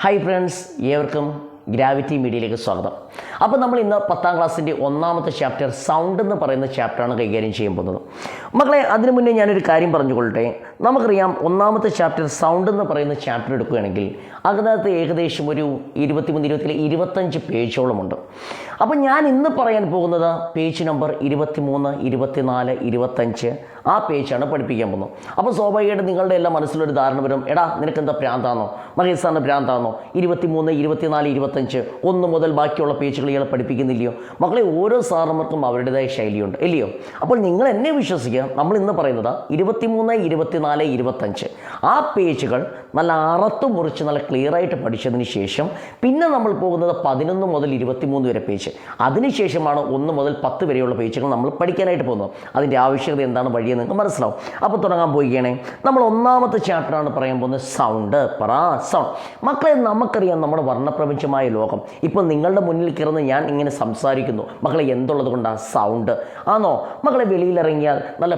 Hi friends, ഏവർക്കും gravity മീഡിയയിലേക്ക് സ്വാഗതം. അപ്പോൾ നമ്മൾ ഇന്ന് 10ാം ക്ലാസ്സിൻ്റെ ഒന്നാമത്തെ ചാപ്റ്റർ സൗണ്ട് എന്ന് പറയുന്ന ചാപ്റ്ററാണ് കൈകാര്യം ചെയ്യാൻ പോകുന്നത്. മക്കളെ, അതിനു മുന്നേ ഞാനൊരു കാര്യം പറഞ്ഞുകൊള്ളട്ടെ. നമുക്കറിയാം, ഒന്നാമത്തെ ചാപ്റ്റർ സൗണ്ട് എന്ന് പറയുന്ന ചാപ്റ്റർ എടുക്കുകയാണെങ്കിൽ അതിനകത്ത് ഏകദേശം ഒരു 25 പേജോളമുണ്ട്. അപ്പോൾ ഞാൻ ഇന്ന് പറയാൻ പോകുന്നത് പേജ് നമ്പർ 23, 24, 25 ആ പേജാണ് പഠിപ്പിക്കാൻ പോകുന്നത്. അപ്പോൾ സ്വാഭാവികമായിട്ട് നിങ്ങളുടെ എല്ലാം മനസ്സിലൊരു ധാരണ വരും, എടാ നിനക്കെന്താ ഭ്രാന്താണോ, മഹേഷ് സാറിന് ഭ്രാന്താണോ, 23, 24, 25 1 മുതൽ ബാക്കിയുള്ള പേജുകൾ ഇയാൾ പഠിപ്പിക്കുന്നില്ലയോ? മക്കളെ, ഓരോ സാറന്മാർക്കും അവരുടേതായ ശൈലിയുണ്ട്, ഇല്ലയോ? അപ്പോൾ നിങ്ങൾ എന്നെ വിശ്വസിക്കുക, നമ്മൾ ഇന്ന് പറയുന്നത് 23, 24, 25 ആ പേജുകൾ നല്ല അറത്ത് മുറിച്ച് നല്ല ക്ലിയർ ആയിട്ട് പഠിച്ചതിന് ശേഷം പിന്നെ നമ്മൾ പോകുന്നത് 11 മുതൽ 23 വരെ പേജ്. അതിനുശേഷമാണ് 1 മുതൽ 10 വരെയുള്ള പേജുകൾ നമ്മൾ പഠിക്കാനായിട്ട് പോകുന്നത്. അതിൻ്റെ ആവശ്യകത എന്താണ് വഴിയെന്ന് നിങ്ങൾക്ക് മനസ്സിലാവും. അപ്പോൾ തുടങ്ങാൻ പോവുകയാണേ. നമ്മൾ ഒന്നാമത്തെ ചാപ്റ്ററാണ് പറയാൻ പോകുന്നത് സൗണ്ട്. സൗണ്ട്. മക്കളെ, നമുക്കറിയാം നമ്മുടെ വർണ്ണപ്രപഞ്ചമായ ലോകം ഇപ്പോൾ നിങ്ങളുടെ മുന്നിൽ കിടന്ന് ഞാൻ ഇങ്ങനെ സംസാരിക്കുന്നു. മക്കളെ, എന്തുള്ളത് കൊണ്ടാണ്? സൗണ്ട് ആണോ? മക്കളെ, വെളിയിലിറങ്ങിയാൽ നല്ല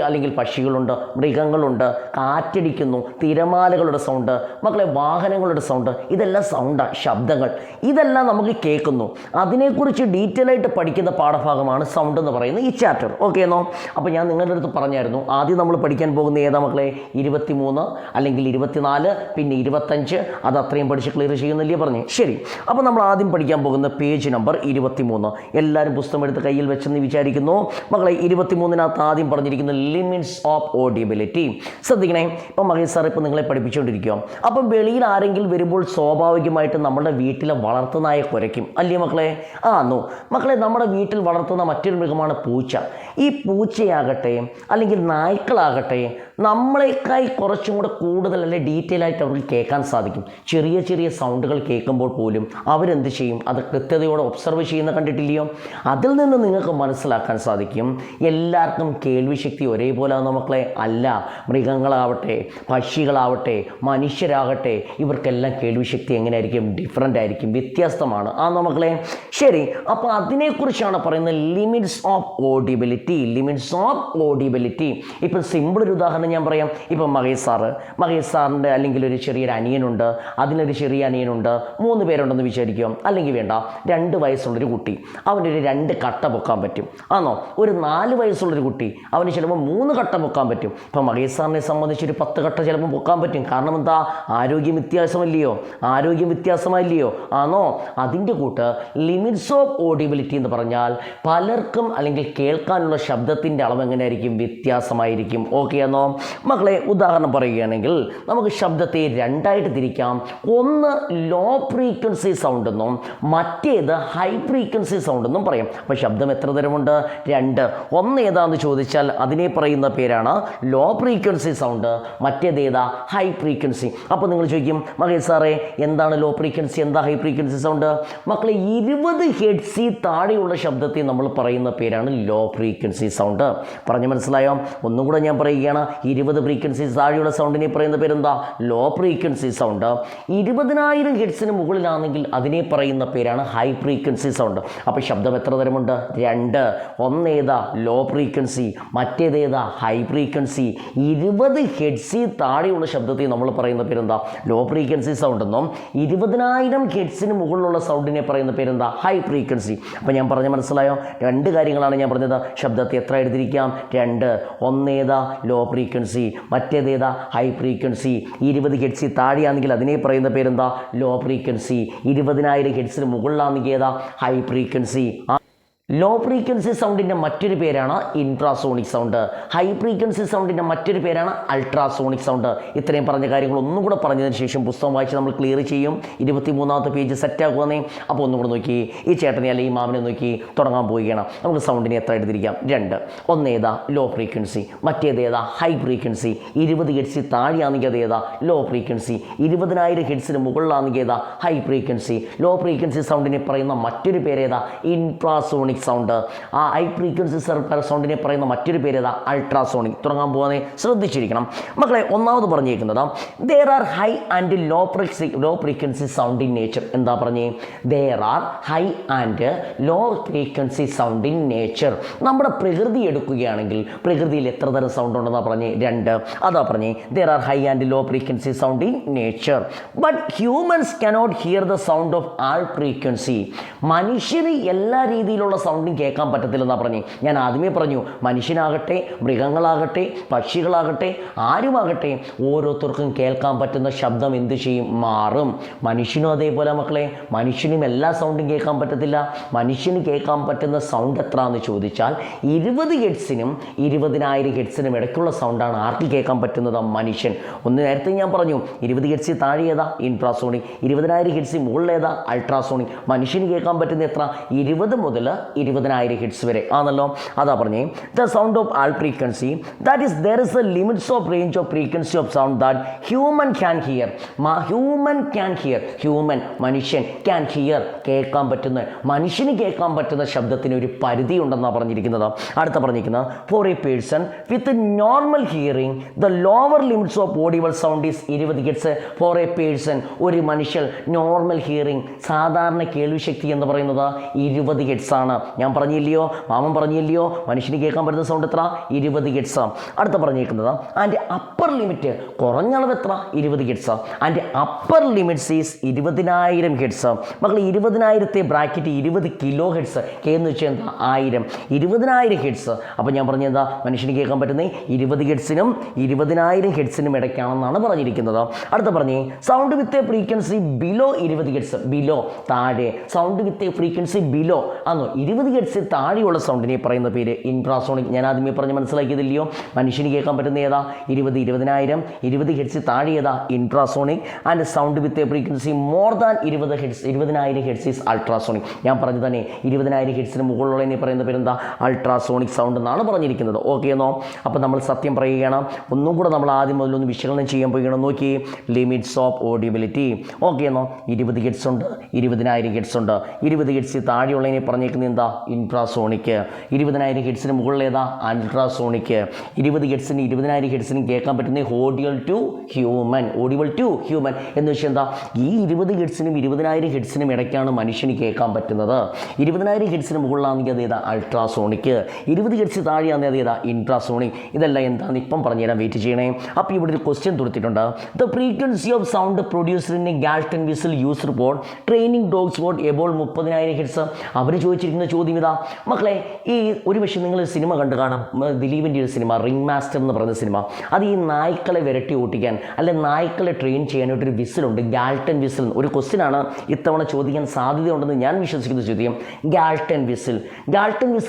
അല്ലെങ്കിൽ പക്ഷികളുണ്ട്, മൃഗങ്ങളുണ്ട്, കാറ്റടിക്കുന്നു, തിരമാലകളുടെ സൗണ്ട്, മക്കളെ വാഹനങ്ങളുടെ സൗണ്ട്, ഇതെല്ലാം സൗണ്ടാണ്, ശബ്ദങ്ങൾ. ഇതെല്ലാം നമുക്ക് കേൾക്കുന്നു. അതിനെക്കുറിച്ച് ഡീറ്റെയിൽ ആയിട്ട് പഠിക്കുന്ന പാഠഭാഗമാണ് സൗണ്ട് എന്ന് പറയുന്ന ഈ ചാപ്റ്റർ. ഓക്കെ എന്നോ? അപ്പോൾ ഞാൻ നിങ്ങളുടെ അടുത്ത് പറഞ്ഞായിരുന്നു, ആദ്യം നമ്മൾ പഠിക്കാൻ പോകുന്ന ഏതാ മക്കളെ? 23 അല്ലെങ്കിൽ 24 പിന്നെ 25. അത് അത്രയും പഠിച്ച് ക്ലിയർ ചെയ്യുന്നില്ലേ പറഞ്ഞേ? ശരി. അപ്പോൾ നമ്മൾ ആദ്യം പഠിക്കാൻ പോകുന്ന പേജ് നമ്പർ 23. എല്ലാവരും പുസ്തകം എടുത്ത് കയ്യിൽ വെച്ചെന്ന് വിചാരിക്കുന്നു. മക്കളെ, 23-നകത്ത് ആദ്യം പറഞ്ഞിരിക്കുന്ന ലിമിറ്റ്സ് ഓഫ് ഓഡിയബിലിറ്റി. ശ്രദ്ധിക്കണേ. ഇപ്പം മഹേഷ് സാർ ഇപ്പോൾ നിങ്ങളെ പഠിപ്പിച്ചുകൊണ്ടിരിക്കുക. അപ്പം വെളിയിൽ ആരെങ്കിലും വരുമ്പോൾ സ്വാഭാവികമായിട്ട് നമ്മുടെ വീട്ടിലെ വളർത്തുനായ കുരയ്ക്കും, അല്ലേ മക്കളെ? മക്കളെ, നമ്മുടെ വീട്ടിൽ വളർത്തുന്ന മറ്റൊരു മൃഗമാണ് പൂച്ച. ഈ പൂച്ചയാകട്ടെ അല്ലെങ്കിൽ നായ്ക്കളാകട്ടെ നമ്മളെക്കായി കുറച്ചും കൂടെ കൂടുതൽ അല്ലെ ഡീറ്റെയിൽ ആയിട്ട് അവർക്ക് കേൾക്കാൻ സാധിക്കും. ചെറിയ ചെറിയ സൗണ്ടുകൾ കേൾക്കുമ്പോൾ പോലും അവരെന്ത് ചെയ്യും? അത് കൃത്യതയോടെ ഒബ്സർവ് ചെയ്യുന്ന കണ്ടിട്ടില്ലയോ? അതിൽ നിന്ന് നിങ്ങൾക്ക് മനസ്സിലാക്കാൻ സാധിക്കും എല്ലാവർക്കും കേൾവിശക്തി ഒരേപോലെ മക്കളെ അല്ല. മൃഗങ്ങളാവട്ടെ, പക്ഷികളാവട്ടെ, മനുഷ്യരാകട്ടെ, ഇവർക്കെല്ലാം കേൾവിശക്തി എങ്ങനെയായിരിക്കും? ഡിഫറൻ്റ് ആയിരിക്കും, വ്യത്യസ്തമാണ്. മക്കളെ, ശരി. അപ്പോൾ അതിനെക്കുറിച്ചാണ് പറയുന്നത് limits of audibility. Limits of audibility. ഇപ്പം സിമ്പിൾ ഒരു ഉദാഹരണം ഞാൻ പറയാം. ഇപ്പം മഹേഷ് സാറിൻ്റെ അല്ലെങ്കിൽ ഒരു ചെറിയൊരു അനിയനുണ്ട്, അതിനൊരു ചെറിയ അനിയനുണ്ട്, 3 പേരുണ്ടെന്ന് വിചാരിക്കും. അല്ലെങ്കിൽ വേണ്ട, 2 വയസ്സുള്ളൊരു കുട്ടി, അവനൊരു 2 കട്ട പൊക്കാൻ പറ്റും. ഒരു 4 വയസ്സുള്ളൊരു കുട്ടി, അവന് ചിലപ്പോൾ 3 കട്ട പൊക്കാൻ പറ്റും. ഇപ്പം മഹേഷ് സാറിനെ സംബന്ധിച്ചൊരു 10 കട്ട ചിലപ്പോൾ പൊക്കാൻ പറ്റും. കാരണം എന്താ? ആരോഗ്യം വ്യത്യാസമല്ലയോ? അതിൻ്റെ കൂട്ട് ലിമിറ്റ്സ് ഓഫ് ഓഡിയബിലിറ്റി എന്ന് പറഞ്ഞാൽ പലർക്കും അല്ലെങ്കിൽ കേൾക്കാനുള്ള ശബ്ദത്തിൻ്റെ അളവ് എങ്ങനെയായിരിക്കും? വ്യത്യാസമായിരിക്കും. ഓക്കെ ആണോ മക്കളെ? ഉദാഹരണം പറയുകയാണെങ്കിൽ നമുക്ക് ശബ്ദത്തെ 2ആയിട്ട് തിരിക്കാം. ഒന്ന് ലോ ഫ്രീക്വൻസി സൗണ്ട് എന്നും മറ്റേത് ഹൈ ഫ്രീക്വൻസി സൗണ്ട് എന്നും പറയാം. അപ്പോൾ ശബ്ദം എത്ര തരമുണ്ട്? 2. ഒന്ന് ഏതാന്ന് ചോദിച്ചാൽ അതിനെ പറയുന്ന പേരാണ് ലോ ഫ്രീക്വൻസി സൗണ്ട്, മറ്റേതേതാ? High frequency. അപ്പോൾ നിങ്ങൾ ചോദിക്കും, മഹേഷ് സാറേ എന്താണ് ലോ ഫ്രീക്വൻസി, എന്താ ഹൈ ഫ്രീക്വൻസി സൗണ്ട്? മക്കളെ, 20 ഹെർട്സിൽ താഴെയുള്ള ശബ്ദത്തെ നമ്മൾ പറയുന്ന പേരാണ് ലോ ഫ്രീക്വൻസി സൗണ്ട്. പറഞ്ഞു മനസ്സിലായോ? ഒന്നും കൂടെ ഞാൻ പറയുകയാണ്. 20 ഫ്രീക്വൻസി താഴെയുള്ള സൗണ്ടിനെ പറയുന്ന പേരെന്താ? Low frequency sound. 20,000 ഹെർട്സിന് മുകളിലാണെങ്കിൽ അതിനെ പറയുന്ന പേരാണ് ഹൈ ഫ്രീക്വൻസി സൗണ്ട്. അപ്പോൾ ശബ്ദം എത്ര തരമുണ്ട്? 2. ഒന്നേതാ? ലോ ഫ്രീക്വൻസി, മറ്റേതേതാ? High frequency. 20 ഹെർട്സിൽ താഴെയുള്ള ശബ്ദത്തെ നമ്മൾ പറയുന്ന പേരെന്താ? ലോ ഫ്രീക്വൻസി സൗണ്ട് എന്നും 20,000 ഹെർട്സിന് മുകളിലുള്ള സൗണ്ടിനെ പറയുന്ന പേരെന്താ? High frequency. അപ്പോൾ ഞാൻ പറഞ്ഞ മനസ്സിലായോ? 2 കാര്യങ്ങളാണ് ഞാൻ പറഞ്ഞത്. ശബ്ദത്തെ എത്ര എടുത്തിരിക്കാം? 2. ഒന്നേതാ? ലോ ഫ്രീക്വൻസി, മറ്റേതേതാ? High frequency. 20 ഹെർട്സിൽ താഴെയാണെങ്കിൽ അതിനെ പറയുന്ന പേരെന്താ? Low frequency. 20,000 ഹെർട്സിന് മുകളിലാണെങ്കിൽ ഏതാ? High frequency. ലോ ഫ്രീക്വൻസി സൗണ്ടിൻ്റെ മറ്റൊരു പേരാണ് ഇൻട്രാസോണിക് സൗണ്ട്. ഹൈ ഫ്രീക്വൻസി സൗണ്ടിൻ്റെ മറ്റൊരു പേരാണ് അൾട്രാസോണിക് സൗണ്ട്. ഇത്രയും പറഞ്ഞ കാര്യങ്ങൾ ഒന്നും കൂടെ പറഞ്ഞതിന് ശേഷം പുസ്തകം വായിച്ച് നമ്മൾ ക്ലിയർ ചെയ്യും. 23-ാമത്തെ പേജ് സെറ്റാക്കുവന്നേ. അപ്പോൾ ഒന്നും കൂടെ നോക്കി, ഈ ചേട്ടനെ അല്ലെങ്കിൽ ഈ മാമിനെ നോക്കി തുടങ്ങാൻ പോവുകയാണ്. നമുക്ക് സൗണ്ടിനെ എത്ര എടുത്തിരിക്കാം? 2. ഒന്നേതാ? ലോ ഫ്രീക്വൻസി, മറ്റേതേതാ? High frequency. 20 ഹെർട്സിൽ താഴെയാണെങ്കിൽ അതേതാ? Low frequency. 20,000 ഹെർട്സിന് മുകളിലാണെങ്കിൽ ഏതാ? High frequency. ലോ ഫ്രീക്വൻസി സൗണ്ടിനെ പറയുന്ന മറ്റൊരു പേരേതാ? Infrasonic supersonic sound. ആ ഹൈ ഫ്രീക്വൻസി സൗണ്ടിനെ പറയുന്ന മറ്റൊരു പേര് ഏതാ? അൾട്രാസോണിക്. തുടങ്ങാൻ പോകുന്നതിനെ ശ്രദ്ധിച്ചിരിക്കണം മക്കളെ. ഒന്നാമത് പറഞ്ഞേക്കുന്നത് there are high and low frequency sound in nature. എന്താ പറഞ്ഞേ? there are high and low frequency sound in nature. നമ്മുടെ പ്രകൃതി എടുക്കുകയാണെങ്കിൽ പ്രകൃതിയിൽ എത്ര തരം സൗണ്ട് ഉണ്ടെന്നാ പറഞ്ഞേ? 2. അതാ പറഞ്ഞേ there are high and low frequency sound in nature, but humans cannot hear the sound of all frequency. മനുഷ്യന് എല്ലാ രീതിയിലുള്ള സൗണ്ടും കേൾക്കാൻ പറ്റത്തില്ലെന്നാ പറഞ്ഞേ. ഞാൻ ആദ്യമേ പറഞ്ഞു, മനുഷ്യനാകട്ടെ മൃഗങ്ങളാകട്ടെ പക്ഷികളാകട്ടെ ആരുമാകട്ടെ ഓരോരുത്തർക്കും കേൾക്കാൻ പറ്റുന്ന ശബ്ദം എന്ത് ചെയ്യും? മാറും. മനുഷ്യനും അതേപോലെ മക്കളെ, മനുഷ്യനും എല്ലാ സൗണ്ടും കേൾക്കാൻ പറ്റത്തില്ല. മനുഷ്യന് കേൾക്കാൻ പറ്റുന്ന സൗണ്ട് എത്ര എന്ന് ചോദിച്ചാൽ 20 ഹെർട്സിനും 20,000 ഹെർട്സിനും ഇടയ്ക്കുള്ള സൗണ്ടാണ് ആർക്ക് കേൾക്കാൻ പറ്റുന്നത്? മനുഷ്യൻ. ഒന്ന് നേരത്തെ ഞാൻ പറഞ്ഞു 20 ഹെർട്സിൽ താഴെ ഏതാ? ഇൻഫ്രാസോണിക്. 20,000 ഹെർട്സിൽ മുകളിൽ ഏതാ? അൾട്രാസോണിക്. മനുഷ്യന് കേൾക്കാൻ പറ്റുന്ന എത്ര? 20 മുതൽ 20,000 ഹെർട്സ് വരെ ആണല്ലോ. അതാ പറഞ്ഞേ the sound of all frequency, that is there is A limits of range of frequency of sound that human can hear. Human മനുഷ്യൻ ക്യാൻ ഹിയർ കേൾക്കാൻ പറ്റുന്ന, മനുഷ്യന് കേൾക്കാൻ പറ്റുന്ന ശബ്ദത്തിന് ഒരു പരിധി ഉണ്ടെന്നാണ് പറഞ്ഞിരിക്കുന്നത്. അടുത്ത പറഞ്ഞിരിക്കുന്നത് for a person with normal hearing the lower limits of audible sound is 20 hertz for a person. ഒരു മനുഷ്യൻ നോർമൽ ഹിയറിംഗ് സാധാരണ കേൾവിശക്തി എന്ന് പറയുന്നത് 20 ഹെർട്സ് ആണ്. ഞാൻ പറഞ്ഞില്ലയോ, മാമൻ പറഞ്ഞില്ലയോ, മനുഷ്യന് കേൾക്കാൻ പറ്റുന്ന സൗണ്ട് എത്ര? 20 ഹെർട്സ്. അടുത്ത പറഞ്ഞിരിക്കുന്നത് ആൻഡ് അപ്പർ ലിമിറ്റ്, കുറഞ്ഞ അളവ് എത്ര? 20 hertz. And upper limits is 20,000 hertz. മക്കൾ 20,000 ബ്രാക്കറ്റ് 20 കിലോ ഹെർട്സ്. കെ എന്ന് വെച്ചാൽ എന്താ? 1000. 20,000 ഹെർട്സ്. അപ്പോൾ ഞാൻ പറഞ്ഞെന്താ? മനുഷ്യന് കേൾക്കാൻ പറ്റുന്നത് 20 ഹെർട്സിനും 20,000 ഹെർട്സിനും ഇടയ്ക്കാണെന്നാണ് പറഞ്ഞിരിക്കുന്നത്. അടുത്ത പറഞ്ഞേ sound with a frequency below 20 hertz. Below താഴെ, sound with a frequency below ആണോ 20 ഹെർട്സിൽ താഴെയുള്ള സൗണ്ടിനെ പറയുന്ന പേര് ഇൻഫ്രാസോണിക്. ഞാൻ ആദ്യമേ പറഞ്ഞ് മനസ്സിലാക്കിയതില്ലയോ? മനുഷ്യന് കേൾക്കാൻ പറ്റുന്ന ഏതാ? 20,000. 20 ഹെർട്സിൽ താഴെ ഏതാ? Infrasonic. And sound with a frequency more than 20 hertz, 20,000 hertz is ultrasonic. ഞാൻ പറഞ്ഞു തന്നെ 20,000 ഹെർട്സിന് മുകളിലുള്ളതിനെ പറയുന്ന പേരെന്താ? അൾട്രാസോണിക് സൗണ്ട് എന്നാണ് പറഞ്ഞിരിക്കുന്നത്. ഓക്കെ എന്നോ? അപ്പോൾ നമ്മൾ സത്യം പറയുകയാണ്. ഒന്നും കൂടെ നമ്മൾ ആദ്യം മുതലൊന്ന് വിശകലനം ചെയ്യാൻ പോവുകയാണ്. നോക്കി ലിമിറ്റ്സ് ഓഫ് ഓഡിബിലിറ്റി. ഓക്കെ എന്നോ? 20 ഹെർട്സ് ഉണ്ട്, 20,000 ഹെർട്സ് ഉണ്ട്. 20 ഹെർട്സിൽ താഴെയുള്ളതിനെ പറഞ്ഞേക്കുന്നത് എന്താ? ഇൻഫ്രാസോണിക്. 20,000 ഹെർട്സിന് മുകളിൽ ഏതാ? അൾട്രാസോണിക്. 20 ഹെർട്സിന് 20,000 ഹെർട്സിനും കേൾക്കാൻ പറ്റുന്ന ഓഡിയൽ ടു ഹ്യൂമൻ എന്ന് വെച്ചാൽ എന്താ? ഈ 20 ഹെർട്സിനും 20,000 ഹെർട്സിനും ഇടയ്ക്കാണ് മനുഷ്യന് കേൾക്കാൻ പറ്റുന്നത്. 20,000 ഹെർട്സിന് മുകളിലാണെങ്കിൽ അത് ഏതാ? അൾട്രാസോണിക്. 20 ഹെർട്സ് താഴെയാണെങ്കിൽ അത് ഏതാ? ഇൻഫ്രാസോണിക്. ഇതെല്ലാം എന്താണെന്ന് ഇപ്പം പറഞ്ഞുതരാൻ വെയിറ്റ് ചെയ്യണേ. അപ്പോൾ ഇവിടെ ഒരു ക്വസ്റ്റ്യൻ കൊടുത്തിട്ടുണ്ട്. The frequency of sound produced in a Galton whistle used for training dogs for above 30,000 hertz. അവർ ചോദിച്ചിരിക്കുന്ന ചോദ്യം ഇതാ മക്കളെ. ഈ ഒരു പക്ഷേ നിങ്ങൾ സിനിമ കണ്ടു കാണാം, ദിലീപിൻ്റെ ഒരു സിനിമ റിംഗ് മാസ്റ്റർ എന്ന് പറയുന്ന സിനിമ. അത് ഈ നായ്ക്കളെ വിരട്ടി ഓട്ടിക്കാൻ അല്ലെ നായ്ക്കളെ ട്രെയിൻ ചെയ്യാനായിട്ടൊരു വിസിലുണ്ട്, ഗാൾട്ടൺ വിസിൽ. ഒരു ക്വസ്റ്റ്യനാണ് ഇത്തവണ ചോദിക്കാൻ സാധ്യതയുണ്ടെന്ന് ഞാൻ വിശ്വസിക്കുന്ന ചോദ്യം. ഗാൾട്ടൺ വിസിൽ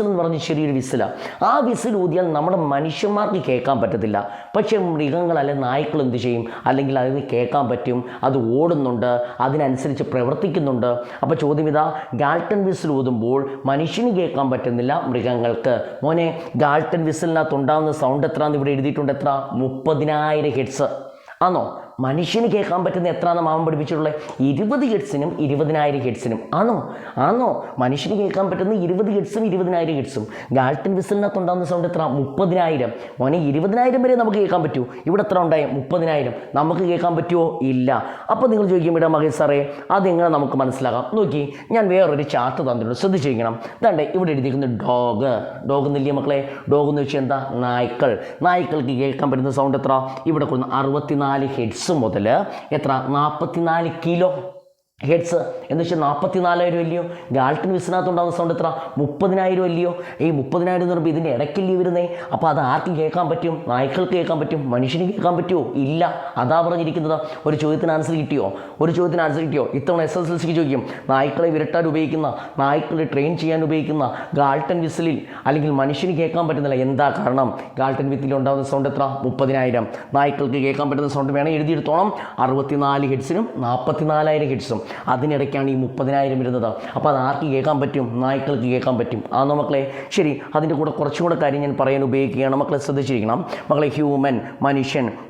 എന്ന് പറഞ്ഞ ചെറിയൊരു വിസിലാണ്. ആ വിസിൽ ഊതിയാൽ നമ്മുടെ മനുഷ്യന്മാർക്ക് കേൾക്കാൻ പറ്റത്തില്ല, പക്ഷേ മൃഗങ്ങൾ അല്ലെ നായ്ക്കൾ എന്ത് ചെയ്യും? അല്ലെങ്കിൽ അതിന് കേൾക്കാൻ പറ്റും, അത് ഓടുന്നുണ്ട്, അതിനനുസരിച്ച് പ്രവർത്തിക്കുന്നുണ്ട്. അപ്പോൾ ചോദ്യം ഇതാ, ഗാൾട്ടൺ വിസിൽ ഊതുമ്പോൾ മനുഷ്യന് കേൾക്കാൻ പറ്റുന്നില്ല, മൃഗങ്ങൾക്ക്. മോനെ ഗാൾട്ടൺ വിസിലിനകത്ത് ഉണ്ടാകുന്ന സൗണ്ട് എത്രയാണെന്ന് ഇവിടെ എഴുതിയിട്ടുണ്ട്. എത്ര? 30,000 ഹെർട്സ് ആണോ? മനുഷ്യന് കേൾക്കാൻ പറ്റുന്ന എത്രയാണെന്ന് മാമൻ പഠിപ്പിച്ചിട്ടുള്ളത്? 20 ഹെർട്സിനും 20,000 ഹെർട്സിനും ആണോ മനുഷ്യന് കേൾക്കാൻ പറ്റുന്ന 20 ഹെർട്സും 20,000 ഹെർട്സും. ഗാൾട്ടൺ വിസിലിനകത്ത് ഉണ്ടാകുന്ന സൗണ്ട് എത്ര? 30,000. മോനെ 20,000 വരെ നമുക്ക് കേൾക്കാൻ പറ്റൂ. ഇവിടെ എത്ര ഉണ്ടായി? 30,000. നമുക്ക് കേൾക്കാൻ പറ്റുമോ? ഇല്ല. അപ്പോൾ നിങ്ങൾ ചോദിക്കും ഇവിടെ മകേഷ് സാറേ അതെങ്ങനെ നമുക്ക് മനസ്സിലാക്കാം? നോക്കി, ഞാൻ വേറൊരു ചാർട്ട് തന്നിട്ടുണ്ട്, ശ്രദ്ധിച്ചിരിക്കണം. ഇതാണ്ട് ഇവിടെ എഴുതിയിരിക്കുന്ന ഡോഗ് എന്നില്ലേ മക്കളെ? ഡോഗ് എന്ന് വെച്ചാൽ എന്താ? നായ്ക്കൾക്ക് കേൾക്കാൻ പറ്റുന്ന സൗണ്ട് എത്ര? ഇവിടെ കൊടുക്കുന്ന 64 ഹെർട്സ് മുതൽ എത്ര? 44 കിലോ ഹെഡ്സ് എന്ന് വെച്ചാൽ 44,000 അല്ലയോ? ഗാൾട്ടൺ വിസിനകത്തുണ്ടാകുന്ന സൗണ്ട് എത്ര? 30,000 അല്ലയോ? ഈ 30,000 എന്ന് പറയുമ്പോൾ ഇതിൻ്റെ ഇടയ്ക്കല്ലേ വരുന്നേ? അപ്പോൾ അത് ആർക്കും കേൾക്കാൻ പറ്റും? നായ്ക്കൾക്ക് കേൾക്കാൻ പറ്റും, മനുഷ്യന് കേൾക്കാൻ പറ്റുമോ? ഇല്ല. അതാ പറഞ്ഞിരിക്കുന്നത്. ഒരു ചോദ്യത്തിന് ആൻസർ കിട്ടിയോ? ഇത്തവണ SSLCക്ക് ചോദിക്കും, നായ്ക്കളെ വിരട്ടാൻ ഉപയോഗിക്കുന്ന, നായ്ക്കളെ ട്രെയിൻ ചെയ്യാൻ ഉപയോഗിക്കുന്ന ഗാൾട്ടൺ വിസിലിൽ അല്ലെങ്കിൽ മനുഷ്യന് കേൾക്കാൻ പറ്റുന്നില്ല, എന്താ കാരണം? ഗാൾട്ടൺ വിസിലിൽ ഉണ്ടാകുന്ന സൗണ്ട് എത്ര? 30,000. നായ്ക്കൾക്ക് കേൾക്കാൻ പറ്റുന്ന സൗണ്ട് വേണം എഴുതിയെടുത്തോണം, 64 ഹെഡ്സിനും 44,000 ഹെഡ്സും. അതിനിടയ്ക്കാണ് ഈ 30,000 വരുന്നത്. അപ്പോൾ അത് ആർക്ക് കേൾക്കാൻ പറ്റും? നായ്ക്കൾക്ക് കേൾക്കാൻ പറ്റും. ആണോ മക്കളെ? ശരി, അതിൻ്റെ കൂടെ കുറച്ചും കൂടെ കാര്യം ഞാൻ പറയാൻ ഉപയോഗിക്കുകയാണ്. മക്കളെ ശ്രദ്ധിച്ചിരിക്കണം. മക്കളെ ഹ്യൂമൻ,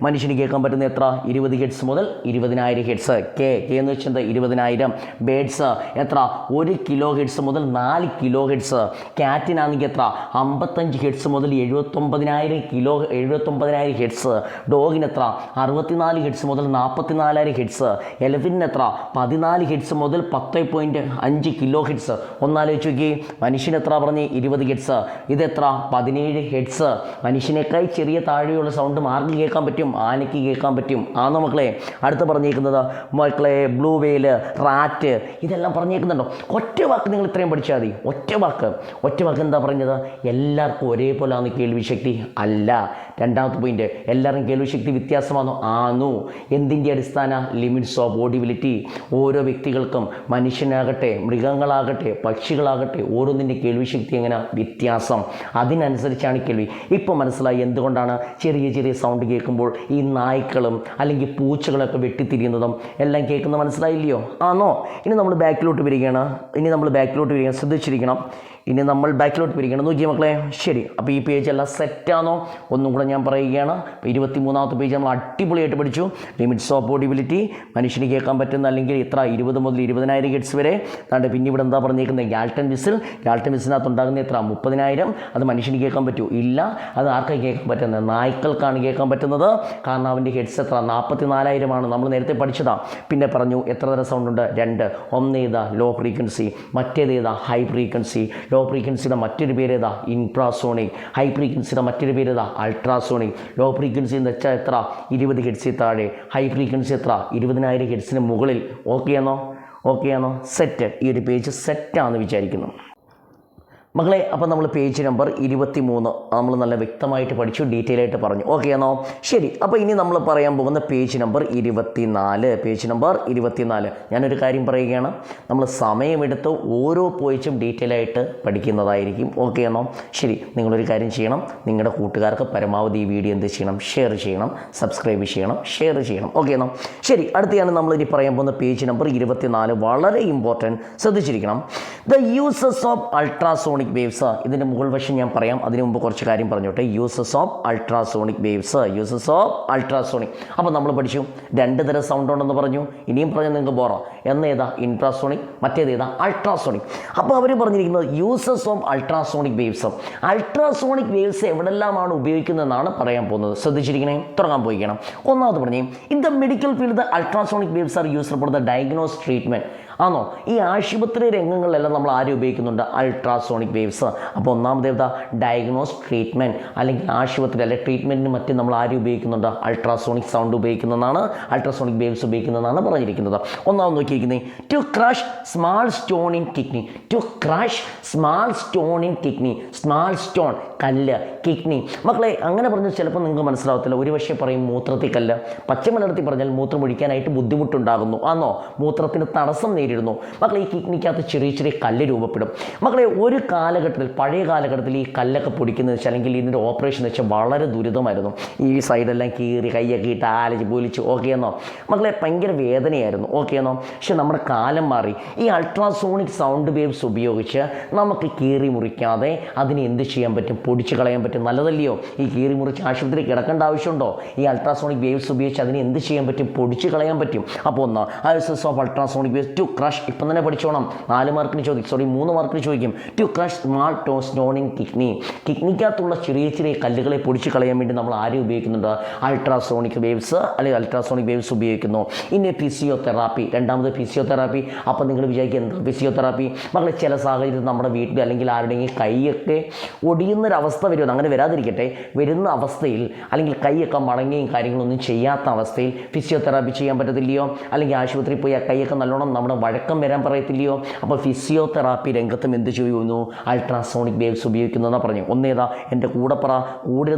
മനുഷ്യന് കേൾക്കാൻ പറ്റുന്ന എത്ര? 20 ഹെർട്സ് മുതൽ 20,000 ഹെർട്സ്. കെ എന്ന് വെച്ചാൽ 20,000. ബേഡ്സ് എത്ര? 1 കിലോ ഹെർട്സ് മുതൽ 4 കിലോ ഹെർട്സ്. ക്യാറ്റിനാണെങ്കിൽ എത്ര? 55 ഹെർട്സ് മുതൽ 79,000 ഹെർട്സ്. ഡോഗിന് എത്ര? 64 ഹെർട്സ് മുതൽ 44,000 ഹെർട്സ്. എലഫിന് എത്ര? 14 ഹെർട്സ് മുതൽ 10.5 കിലോ ഹെർട്സ്. ഒന്നാലോചിച്ച് നോക്കി, മനുഷ്യന് എത്ര പറഞ്ഞ്? 20 ഹെർട്സ്. ഇതെത്ര? 17 ഹെർട്സ്. മനുഷ്യനേക്കാൾ ചെറിയ താഴെയുള്ള സൗണ്ട് ആർക്ക് കേൾക്കാൻ പറ്റും? ആനയ്ക്ക് കേൾക്കാൻ പറ്റും. ആണോ മക്കളെ? അടുത്ത് പറഞ്ഞേക്കുന്നത് മക്കളെ ബ്ലൂ വെയിൽ, റാറ്റ്, ഇതെല്ലാം പറഞ്ഞേക്കുന്നുണ്ടോ? ഒറ്റ വാക്ക് നിങ്ങൾ ഇത്രയും പഠിച്ചാൽ മതി. ഒറ്റ വാക്ക് എന്താ പറഞ്ഞത്? എല്ലാവർക്കും ഒരേപോലെയാണ് കേൾവിശക്തി? അല്ല. രണ്ടാമത്തെ പോയിന്റ്, എല്ലാവരും കേൾവിശക്തി വ്യത്യാസമാണോ? ആണോ. എന്തിൻ്റെ അടിസ്ഥാന? Limits of audibility. ഓരോ വ്യക്തികൾക്കും, മനുഷ്യനാകട്ടെ, മൃഗങ്ങളാകട്ടെ, പക്ഷികളാകട്ടെ, ഓരോന്നിൻ്റെ കേൾവിശക്തി എങ്ങനെ വ്യത്യാസം. അതിനനുസരിച്ചാണ് കേൾവി. ഇപ്പോൾ മനസ്സിലായി എന്തുകൊണ്ടാണ് ചെറിയ ചെറിയ സൗണ്ട് കേൾക്കുമ്പോൾ ഈ നായ്ക്കളും അല്ലെങ്കിൽ പൂച്ചകളൊക്കെ വെട്ടിത്തിരിയുന്നതും എല്ലാം കേൾക്കുന്നത്? മനസ്സിലായില്ലയോ? ആണോ? ഇനി നമ്മൾ ബാക്കിലോട്ട് വരികയാണ്. ശ്രദ്ധിച്ചിരിക്കണം. ഇനി നമ്മൾ ബാക്കിലോട്ട് വരികയാണ്. നോക്കിയേ മക്കളെ. ശരി, അപ്പോൾ ഈ പേജ് എല്ലാം സെറ്റാണോ? ഒന്നും കൂടെ ഞാൻ പറയുകയാണ്. 23ാമത്തെ പേജ് നമ്മൾ അടിപൊളിയായിട്ട് പഠിച്ചു. ലിമിറ്റ്സ് ഓഫ് ഓഡിബിലിറ്റി, മനുഷ്യന് കേൾക്കാൻ പറ്റുന്ന അല്ലെങ്കിൽ എത്ര? 20 മുതൽ 20,000 ഹെർട്സ് വരെ. അതുകൊണ്ട് പിന്നെ ഇവിടെ എന്താ പറഞ്ഞേക്കുന്നത്? ഗാൽട്ടൺ വിസിലിനകത്ത് ഉണ്ടാകുന്ന എത്ര? 30,000. അത് മനുഷ്യന് കേൾക്കാൻ പറ്റൂ? ഇല്ല. അത് ആർക്കാണ് കേൾക്കാൻ പറ്റുന്നത്? നായ്ക്കൾക്കാണ് കേൾക്കാൻ പറ്റുന്നത്. കാരണം അവൻ്റെ ഹെഡ്സ് എത്ര? 44,000 ആണ്. നമ്മൾ നേരത്തെ പഠിച്ചതാണ്. പിന്നെ പറഞ്ഞു എത്ര തരം സൗണ്ട് ഉണ്ട്? 2. ഒന്ന് ഏതാ? Low frequency. മറ്റേതേതാ? High frequency. ലോ ഫ്രീക്വൻസിയുടെ മറ്റൊരു പേര് ഏതാ? ഇൻഫ്രാസോണിക്. ഹൈ ഫ്രീക്വൻസിയുടെ മറ്റൊരു പേര് ഏതാ? അൾട്രാസോണിക്. ലോ ഫ്രീക്വൻസി എന്ന് വെച്ചാൽ എത്ര? 20 ഹെർട്സിൽ താഴെ. ഹൈ ഫ്രീക്വൻസി എത്ര? 20,000 ഹെർട്സിന് മുകളിൽ. ഓക്കെ ആണോ? സെറ്റ്. ഈ ഒരു പേജ് സെറ്റാണെന്ന് വിചാരിക്കുന്നു മക്കളെ. അപ്പോൾ നമ്മൾ പേജ് നമ്പർ 23 നമ്മൾ നല്ല വ്യക്തമായിട്ട് പഠിച്ചു, ഡീറ്റെയിൽ ആയിട്ട് പറഞ്ഞു. ഓക്കെ ആണോ? ശരി, അപ്പോൾ ഇനി നമ്മൾ പറയാൻ പോകുന്ന പേജ് നമ്പർ 24. ഞാനൊരു കാര്യം പറയുകയാണ്. നമ്മൾ സമയമെടുത്ത് ഓരോ പോയിച്ചും ഡീറ്റെയിൽ ആയിട്ട് പഠിക്കുന്നതായിരിക്കും. ഓക്കെ ആണോ? ശരി, നിങ്ങളൊരു കാര്യം ചെയ്യണം. നിങ്ങളുടെ കൂട്ടുകാർക്ക് പരമാവധി ഈ വീഡിയോ എന്ത് ചെയ്യണം? ഷെയർ ചെയ്യണം, സബ്സ്ക്രൈബ് ചെയ്യണം, ഷെയർ ചെയ്യണം. ഓക്കെ ആണോ? ശരി, അടുത്താണ് നമ്മളിനി പറയാൻ പോകുന്ന പേജ് നമ്പർ 24. വളരെ ഇമ്പോർട്ടൻറ്റ്, ശ്രദ്ധിച്ചിരിക്കണം. The uses of ultrasonic waves. ഇതിൻ്റെ മുകൾ വശം ഞാൻ പറയാം. അതിന് മുമ്പ് കുറച്ച് കാര്യം പറഞ്ഞോട്ടെ. Uses of ultrasonic waves. അപ്പോൾ നമ്മൾ പഠിച്ചു 2 തരം സൗണ്ട് ഉണ്ടെന്ന് പറഞ്ഞു. ഇനിയും പറഞ്ഞാൽ നിങ്ങൾക്ക് ബോറോ? എന്നേതാ? ഇൻഫ്രാസോണിക്, മറ്റേതേതാ? അൾട്രാസോണിക്. അപ്പോൾ അവർ പറഞ്ഞിരിക്കുന്നത് uses of ultrasonic waves. Ultrasonic waves എവിടെല്ലാമാണ് ഉപയോഗിക്കുന്നതെന്നാണ് പറയാൻ പോകുന്നത്. ശ്രദ്ധിച്ചിരിക്കണേ, തുടങ്ങാൻ പോയിക്കണം. ഒന്നാമത് പറഞ്ഞേ, in the medical field the ultrasonic waves are used for the diagnose treatment. ആണോ? ഈ ആശുപത്രി രംഗങ്ങളിലെല്ലാം നമ്മൾ ആരും ഉപയോഗിക്കുന്നുണ്ട്? Ultrasonic waves. അപ്പോൾ ഒന്നാമതേതാ? ഡയഗ്നോസ് ട്രീറ്റ്മെൻറ്റ്, അല്ലെങ്കിൽ ആശുപത്രി അല്ലെ ട്രീറ്റ്മെൻറ്റിന് മറ്റും നമ്മൾ ആരും ഉപയോഗിക്കുന്നുണ്ട്? അൾട്രാസോണിക് സൗണ്ട് ഉപയോഗിക്കുന്നതാണ്, അൾട്രാസോണിക് വേവ്സ് ഉപയോഗിക്കുന്നതാണ് പറഞ്ഞിരിക്കുന്നത്. ഒന്നാമത് നോക്കിയിരിക്കുന്നത്, to crush small stone in kidney. Small stone, കല്ല്, കിഡ്നി. മക്കളെ അങ്ങനെ പറഞ്ഞാൽ ചിലപ്പോൾ നിങ്ങൾക്ക് മനസ്സിലാവത്തില്ല. ഒരു പക്ഷേ പറയും മൂത്രത്തിൽ കല്ല്. പച്ച മലയാളത്തിൽ പറഞ്ഞാൽ മൂത്രം ഒഴിക്കാനായിട്ട് ബുദ്ധിമുട്ടുണ്ടാകുന്നു. ആണോ? മൂത്രത്തിന് തടസ്സം നേരിടുന്നു. മക്കളെ ഈ കിഡ്നിക്കകത്ത് ചെറിയ ചെറിയ കല്ല് രൂപപ്പെടും. മക്കളെ ഒരു കാലഘട്ടത്തിൽ, പഴയ കാലഘട്ടത്തിൽ ഈ കല്ലൊക്കെ പൊടിക്കുന്നത് വെച്ചാൽ, അല്ലെങ്കിൽ ഇതിൻ്റെ ഓപ്പറേഷൻ വെച്ചാൽ വളരെ ദുരിതമായിരുന്നു. ഈ സൈഡെല്ലാം കീറി കൈയൊക്കെ ഇട്ട് ആലച്ച് പൊലിച്ച്. ഓക്കെ ആണോ മക്കളെ? ഭയങ്കര വേദനയായിരുന്നു. ഓക്കെ ആണോ? പക്ഷെ നമ്മുടെ കാലം മാറി. ഈ അൾട്രാസോണിക് സൗണ്ട് വേവ്സ് ഉപയോഗിച്ച് നമുക്ക് കീറി മുറിക്കാതെ അതിനെ എന്ത് ചെയ്യാൻ പറ്റും? പൊടിച്ച് കളയാൻ പറ്റും. നല്ലതല്ലയോ? ഈ കീറി മുറിച്ച് ആശുപത്രി കിടക്കേണ്ട ആവശ്യമുണ്ടോ? ഈ അൾട്രാസോണിക് വേവ്സ് ഉപയോഗിച്ച് അതിനെ എന്ത് ചെയ്യാൻ പറ്റും? പൊടിച്ച് കളയാൻ പറ്റും. അപ്പോൾ ഒന്ന് uses of ultrasonic waves to crush. ഇപ്പം തന്നെ പഠിച്ചോണം. 3 മാർക്കിന് ചോദിക്കും. To crush small stone in കിഡ്നിക്കകത്തുള്ള ചെറിയ ചെറിയ കല്ലുകളെ പൊടിച്ച് കളയാൻ വേണ്ടി നമ്മൾ ആരും ഉപയോഗിക്കുന്നുണ്ട്? അൾട്രാസോണിക് വേവ്സ്, അല്ലെങ്കിൽ അൾട്രാസോണിക് വേവ്സ് ഉപയോഗിക്കുന്നു. ഇനി ഫിസിയോതെറാപ്പി. രണ്ടാമത് ഫിസിയോതെറാപ്പി. അപ്പോൾ നിങ്ങൾ വിചാരിക്കുക എന്താ ഫിസിയോതെറാപ്പി? മക്കളെ ചില സാഹചര്യത്തിൽ നമ്മുടെ വീട്ടിൽ അല്ലെങ്കിൽ ആരുടെയെങ്കിലും കൈയൊക്കെ ഒടിയുന്നൊരവസ്ഥ വരുമെന്ന്, അങ്ങനെ വരാതിരിക്കട്ടെ, വരുന്ന അവസ്ഥയിൽ, അല്ലെങ്കിൽ കൈയൊക്കെ മടങ്ങുകയും കാര്യങ്ങളൊന്നും ചെയ്യാത്ത അവസ്ഥയിൽ ഫിസിയോതെറാപ്പി ചെയ്യാൻ പറ്റത്തില്ലയോ? അല്ലെങ്കിൽ ആശുപത്രിയിൽ പോയി ആ കൈയൊക്കെ നല്ലോണം നമ്മുടെ വഴക്കം വരാൻ പറയത്തില്ലയോ? അപ്പോൾ ഫിസിയോതെറാപ്പി രംഗത്തും എന്ത് ചെയ്യുന്നു? അൾട്രാസോണിക് വേവ്സ് ഉപയോഗിക്കുന്നതെന്നാണ് പറഞ്ഞു. ഒന്നേതാ? എൻ്റെ കൂടെ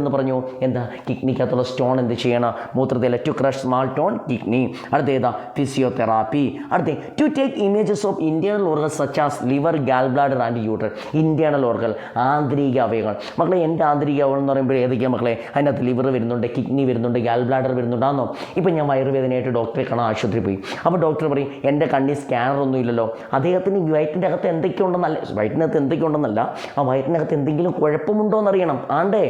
എന്ന് പറഞ്ഞു. എന്താ? കിഡ്നിക്കകത്തുള്ള സ്റ്റോൺ എന്ത് ചെയ്യണം? മൂത്രത്തിൽ to crush small stone kidney. അടുത്തേതാ? ഫിസിയോതെറാപ്പി. അടുത്തേ to take images of internal organs such as liver, gall bladder and uterus. Internal organ, ആന്തരിക അവയവങ്ങൾ. മക്കളെ എൻ്റെ ആന്തരിക അവയവം എന്ന് പറയുമ്പോൾ ഏതൊക്കെയാണ് മക്കളെ? അതിനകത്ത് ലിവർ വരുന്നുണ്ട്, കിഡ്നി വരുന്നുണ്ട്, ഗാൽ ബ്ലാഡർ വരുന്നുണ്ടാന്നോ? ഇപ്പം ഞാൻ വയറുവേദനയായിട്ട് ഡോക്ടറെ കാണാൻ ആശുപത്രി പോയി. അപ്പോൾ ഡോക്ടർ പറയും എൻ്റെ കണ്ണി സ്കാനർ ഒന്നും ഇല്ലല്ലോ. അദ്ദേഹത്തിന് വയറ്റിൻ്റെ അകത്ത് എന്തൊക്കെയുണ്ടെന്നല്ല, വയറ്റിനകത്ത് എന്തൊക്കെയുണ്ടെന്നല്ല, ആ വയറ്റിനകത്ത് എന്തെങ്കിലും കുഴപ്പമുണ്ടോ എന്നറിയണം. ആണ്ടേ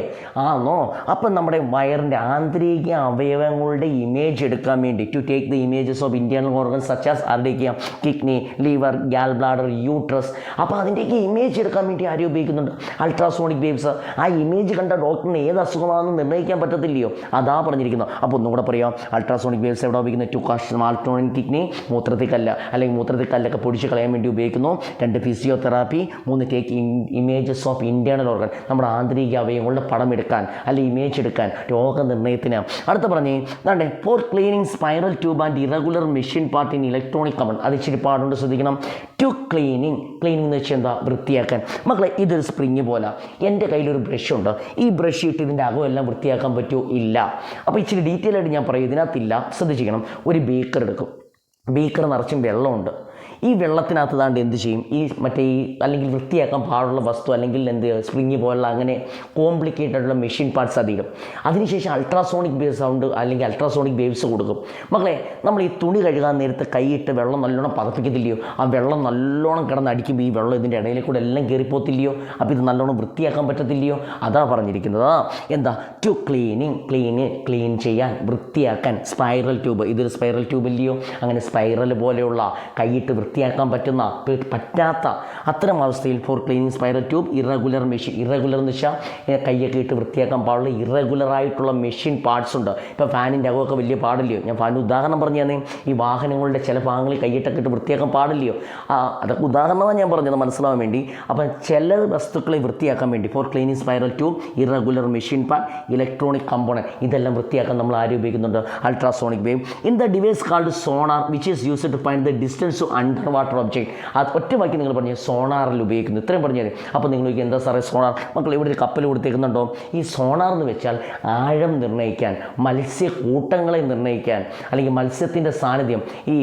ആണോ? അപ്പം നമ്മുടെ വയറിൻ്റെ ആന്തരിക അവയവങ്ങളുടെ ഇമേജ് എടുക്കാൻ വേണ്ടി to take the images of internal organs such as ആരുടെയൊക്കെ kidney, liver, gall bladder, uterus. അപ്പോൾ അതിൻ്റെയൊക്കെ ഇമേജ് എടുക്കാൻ വേണ്ടി ആരും ഉപയോഗിക്കുന്നുണ്ട് അൾട്രാസോണിക് വേവ്സ്. ആ ഇമേജ് കണ്ട ഡോക്ടറിന് ഏത് അസുഖമാണെന്ന് നിർണ്ണയിക്കാൻ പറ്റത്തില്ലയോ, അതാ പറഞ്ഞിരിക്കുന്നത്. അപ്പോൾ ഒന്നും കൂടെ പറയാം, അൾട്രാസോണിക് വേവ്സ് എവിടെ ഉപയോഗിക്കുന്നത്? ടു കാസ്റ്റ് മാൾട്ടോണിൻ കിഡ്നി, മൂത്രത്തിൽ കല്ല് അല്ലെങ്കിൽ മൂത്രത്തിൽ കല്ലൊക്കെ പൊടിച്ച് കളയാൻ വേണ്ടി ഉപയോഗിക്കുന്നു. 2 physiotherapy, 3 take images of internal organ, നമ്മുടെ ആന്തരിക അവയവങ്ങളുടെ പടം എടുക്കാൻ അല്ലെങ്കിൽ ഇമേജ് എടുക്കാൻ, രോഗനിർണ്ണയത്തിന്. അടുത്ത പറഞ്ഞേ അതെ, for cleaning spiral tube and irregular machine part in electronic component. അത് ഇച്ചിരി പാടുണ്ട്, ശ്രദ്ധിക്കണം. ടു ക്ലീനിങ് എന്ന് വെച്ചാൽ എന്താ? വൃത്തിയാക്കാൻ. മക്കളെ, ഇതൊരു സ്പ്രിങ് പോലെ. എൻ്റെ കയ്യിലൊരു ബ്രഷ് ഉണ്ട്. ഈ ബ്രഷ് ഇട്ട് ഇതിൻ്റെ അകമെല്ലാം വൃത്തിയാക്കാൻ പറ്റുമോ? ഇല്ല. അപ്പോൾ ഇച്ചിരി ഡീറ്റെയിൽ ആയിട്ട് ഞാൻ പറയും, ഇതിനകത്തില്ല, ശ്രദ്ധിച്ചിരിക്കണം. ഒരു ബീക്കർ എടുക്കും, ബീക്കർ നിറച്ചും വെള്ളമുണ്ട്. ഈ വെള്ളത്തിനകത്ത് താണ്ട് എന്ത് ചെയ്യും? അല്ലെങ്കിൽ വൃത്തിയാക്കാൻ പാടുള്ള വസ്തു അല്ലെങ്കിൽ സ്പ്രിങ് പോലുള്ള അങ്ങനെ കോംപ്ലിക്കേറ്റഡ് ആയിട്ടുള്ള മെഷീൻ പാർട്സ് അധികം. അതിനുശേഷം അൾട്രാസോണിക് സൗണ്ട് അല്ലെങ്കിൽ അൾട്രാസോണിക് വേവ്സ് കൊടുക്കും. മക്കളെ, നമ്മൾ ഈ തുണി കഴുകാൻ നേരത്ത് കൈയിട്ട് വെള്ളം നല്ലോണം പതപ്പിക്കത്തില്ലയോ? ആ വെള്ളം നല്ലോണം കിടന്ന് അടിക്കുമ്പോൾ ഈ വെള്ളം ഇതിൻ്റെ ഇടയിലെ കൂടെ എല്ലാം കയറിപ്പോത്തില്ലയോ? അപ്പോൾ ഇത് നല്ലോണം വൃത്തിയാക്കാൻ പറ്റത്തില്ലയോ? അതാ പറഞ്ഞിരിക്കുന്നത്. എന്താ? ടു ക്ലീൻ ചെയ്യാൻ, വൃത്തിയാക്കാൻ. സ്പൈറൽ ട്യൂബ്, ഇതൊരു സ്പൈറൽ ട്യൂബ് ഇല്ലയോ? അങ്ങനെ സ്പൈറൽ പോലെയുള്ള കൈയിട്ട് വൃത്തിയാക്കാൻ പറ്റാത്ത അത്തരം അവസ്ഥയിൽ four cleaning spiral tube, irregular machine. Irregular എന്ന് വെച്ചാൽ കൈയൊക്കെ ഇട്ട് വൃത്തിയാക്കാൻ പാടുള്ള ഇറഗുലറായിട്ടുള്ള മെഷീൻ പാർട്സ് ഉണ്ട്. ഇപ്പോൾ ഫാനിൻ്റെ അകമൊക്കെ വലിയ പാടില്ലയോ? ഞാൻ ഫാനിന് ഉദാഹരണം പറഞ്ഞു തന്നെ. ഈ വാഹനങ്ങളുടെ ചില ഭാഗങ്ങളിൽ കൈയിട്ടൊക്കെ ഇട്ട് വൃത്തിയാക്കാൻ പാടില്ലയോ? അതൊക്കെ ഉദാഹരണമാണ് ഞാൻ പറഞ്ഞത് മനസ്സിലാവാൻ വേണ്ടി. അപ്പം ചില വസ്തുക്കളെ വൃത്തിയാക്കാൻ വേണ്ടി for cleaning spiral tube, irregular machine part, electronic component, ഇതെല്ലാം വൃത്തിയാക്കാൻ നമ്മൾ ആരും ഉപയോഗിക്കുന്നുണ്ട്? Ultrasonic wave. In the device called sonar which is used to find the distance to under water object. അത് ഒറ്റ വാക്കി നിങ്ങൾ പറഞ്ഞു സോണാറിൽ ഉപയോഗിക്കുന്നു. ഇത്രയും പറഞ്ഞത്. അപ്പോൾ നിങ്ങൾ എന്താ സാറേ സോണാർ? മക്കൾ ഇവിടെ ഒരു കപ്പൽ കൊടുത്തേക്കുന്നുണ്ടോ? ഈ സോണാർ എന്ന് വെച്ചാൽ ആഴം നിർണ്ണയിക്കാൻ, മത്സ്യക്കൂട്ടങ്ങളെ നിർണ്ണയിക്കാൻ, അല്ലെങ്കിൽ മത്സ്യത്തിൻ്റെ സാന്നിധ്യം, ഈ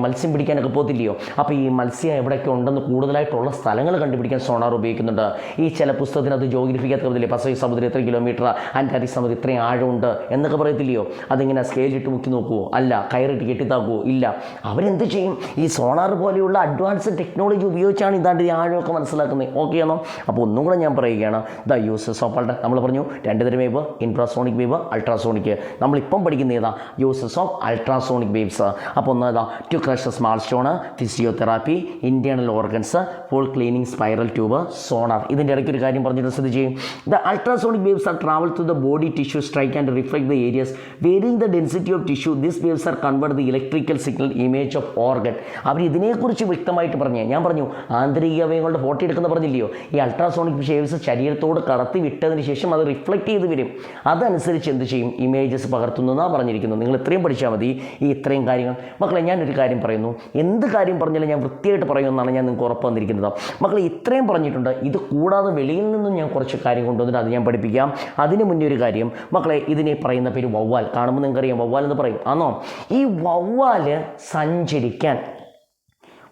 മത്സ്യം പിടിക്കാനൊക്കെ പോത്തില്ലയോ? അപ്പോൾ ഈ മത്സ്യം എവിടെയൊക്കെ ഉണ്ടെന്ന് കൂടുതലായിട്ടുള്ള സ്ഥലങ്ങൾ കണ്ടുപിടിക്കാൻ സോണാർ ഉപയോഗിക്കുന്നുണ്ട്. ഈ ചില പുസ്തകത്തിനകത്ത് ജോഗ്രഫിക്കകത്ത് പറഞ്ഞില്ലേ, പസഫിക് സമുദ്രം ഇത്ര കിലോമീറ്റർ, അന്റാർട്ടിക് സമുദ്രം ഇത്രയും ആഴമുണ്ട് എന്നൊക്കെ പറയത്തില്ലയോ? അതിങ്ങനെ സ്കെയിലിട്ട് മുക്കി നോക്കുമോ? അല്ല. കയറിട്ട് കെട്ടിത്താക്കുമോ? ഇല്ല. അവരെന്ത് ചെയ്യും? ഈ സോണാർ പോലെയുള്ള അഡ്വാൻസ് ടെക്നോളജി ഉപയോഗിച്ചാണ് ഇതാണ്ട് ഈ ആഴമൊക്കെ മനസ്സിലാക്കുന്നത്. ഓക്കെ ആണോ? അപ്പോൾ ഒന്നും കൂടെ ഞാൻ പറയുകയാണ്, ദ യൂസസ് ഓഫ് നമ്മൾ പറഞ്ഞു 2 തരം വേവ്, ഇൻഫ്രാസോണിക് വേവ്, അൾട്രാസോണിക്. നമ്മളിപ്പം പഠിക്കുന്ന ഏതാ? Uses of ultrasonic waves. അപ്പോൾ ഒന്ന് ഏതാ? To crush small stone, physiotherapy, internal organs, full cleaning spiral tube, sonar. ഇതിൻ്റെ ഇടയ്ക്ക് ഒരു കാര്യം പറഞ്ഞിട്ട് ശ്രദ്ധിച്ച് ചെയ്യും. The ultrasonic waves are travel to the body tissue, strike and reflect the areas varying the density of tissue. This waves are convert the electrical signal image of organ. അവർ ഇതിനെക്കുറിച്ച് വ്യക്തമായിട്ട് ഞാൻ പറഞ്ഞു ആന്തരിക അവയവങ്ങളുടെ ഫോട്ടോ എടുക്കുന്ന പറഞ്ഞില്ലയോ? ഈ അൾട്രാസോണിക് വേവ്സ് ശരീരത്തോട് കടത്തി വിട്ടതിന് ശേഷം അത് റിഫ്ലക്റ്റ് ചെയ്ത് വരും. അതനുസരിച്ച് എന്ത് ചെയ്യും? ഇമേജസ് പകർത്തുന്നതാണ് പറഞ്ഞിരിക്കുന്നത്. നിങ്ങൾ ഇത്രയും പഠിച്ചാൽ മതി. ഈ ഇത്രയും കാര്യങ്ങൾ. മക്കളെ, ഞാനൊരു കാര്യം പറയുന്നു, എന്ത് കാര്യം പറഞ്ഞാലും ഞാൻ വൃത്തിയായിട്ട് പറയുമെന്നാണ് ഞാൻ നിങ്ങൾക്ക് ഉറപ്പ് വന്നിരിക്കുന്നത്. മക്കളെ, ഇത്രയും പറഞ്ഞിട്ടുണ്ട്. ഇത് കൂടാതെ വെളിയിൽ നിന്നും ഞാൻ കുറച്ച് കാര്യം കൊണ്ടുവന്നിട്ട് അത് ഞാൻ പഠിപ്പിക്കാം. അതിന് മുന്നേ ഒരു കാര്യം മക്കളെ, ഇതിനെ പറയുന്ന പേര് വവ്വാൽ. കാണുമ്പോൾ നിങ്ങൾക്കറിയാം വവ്വാൽ എന്ന് പറയും. ആണോ? ഈ വവ്വാല് സഞ്ചരിക്കാൻ,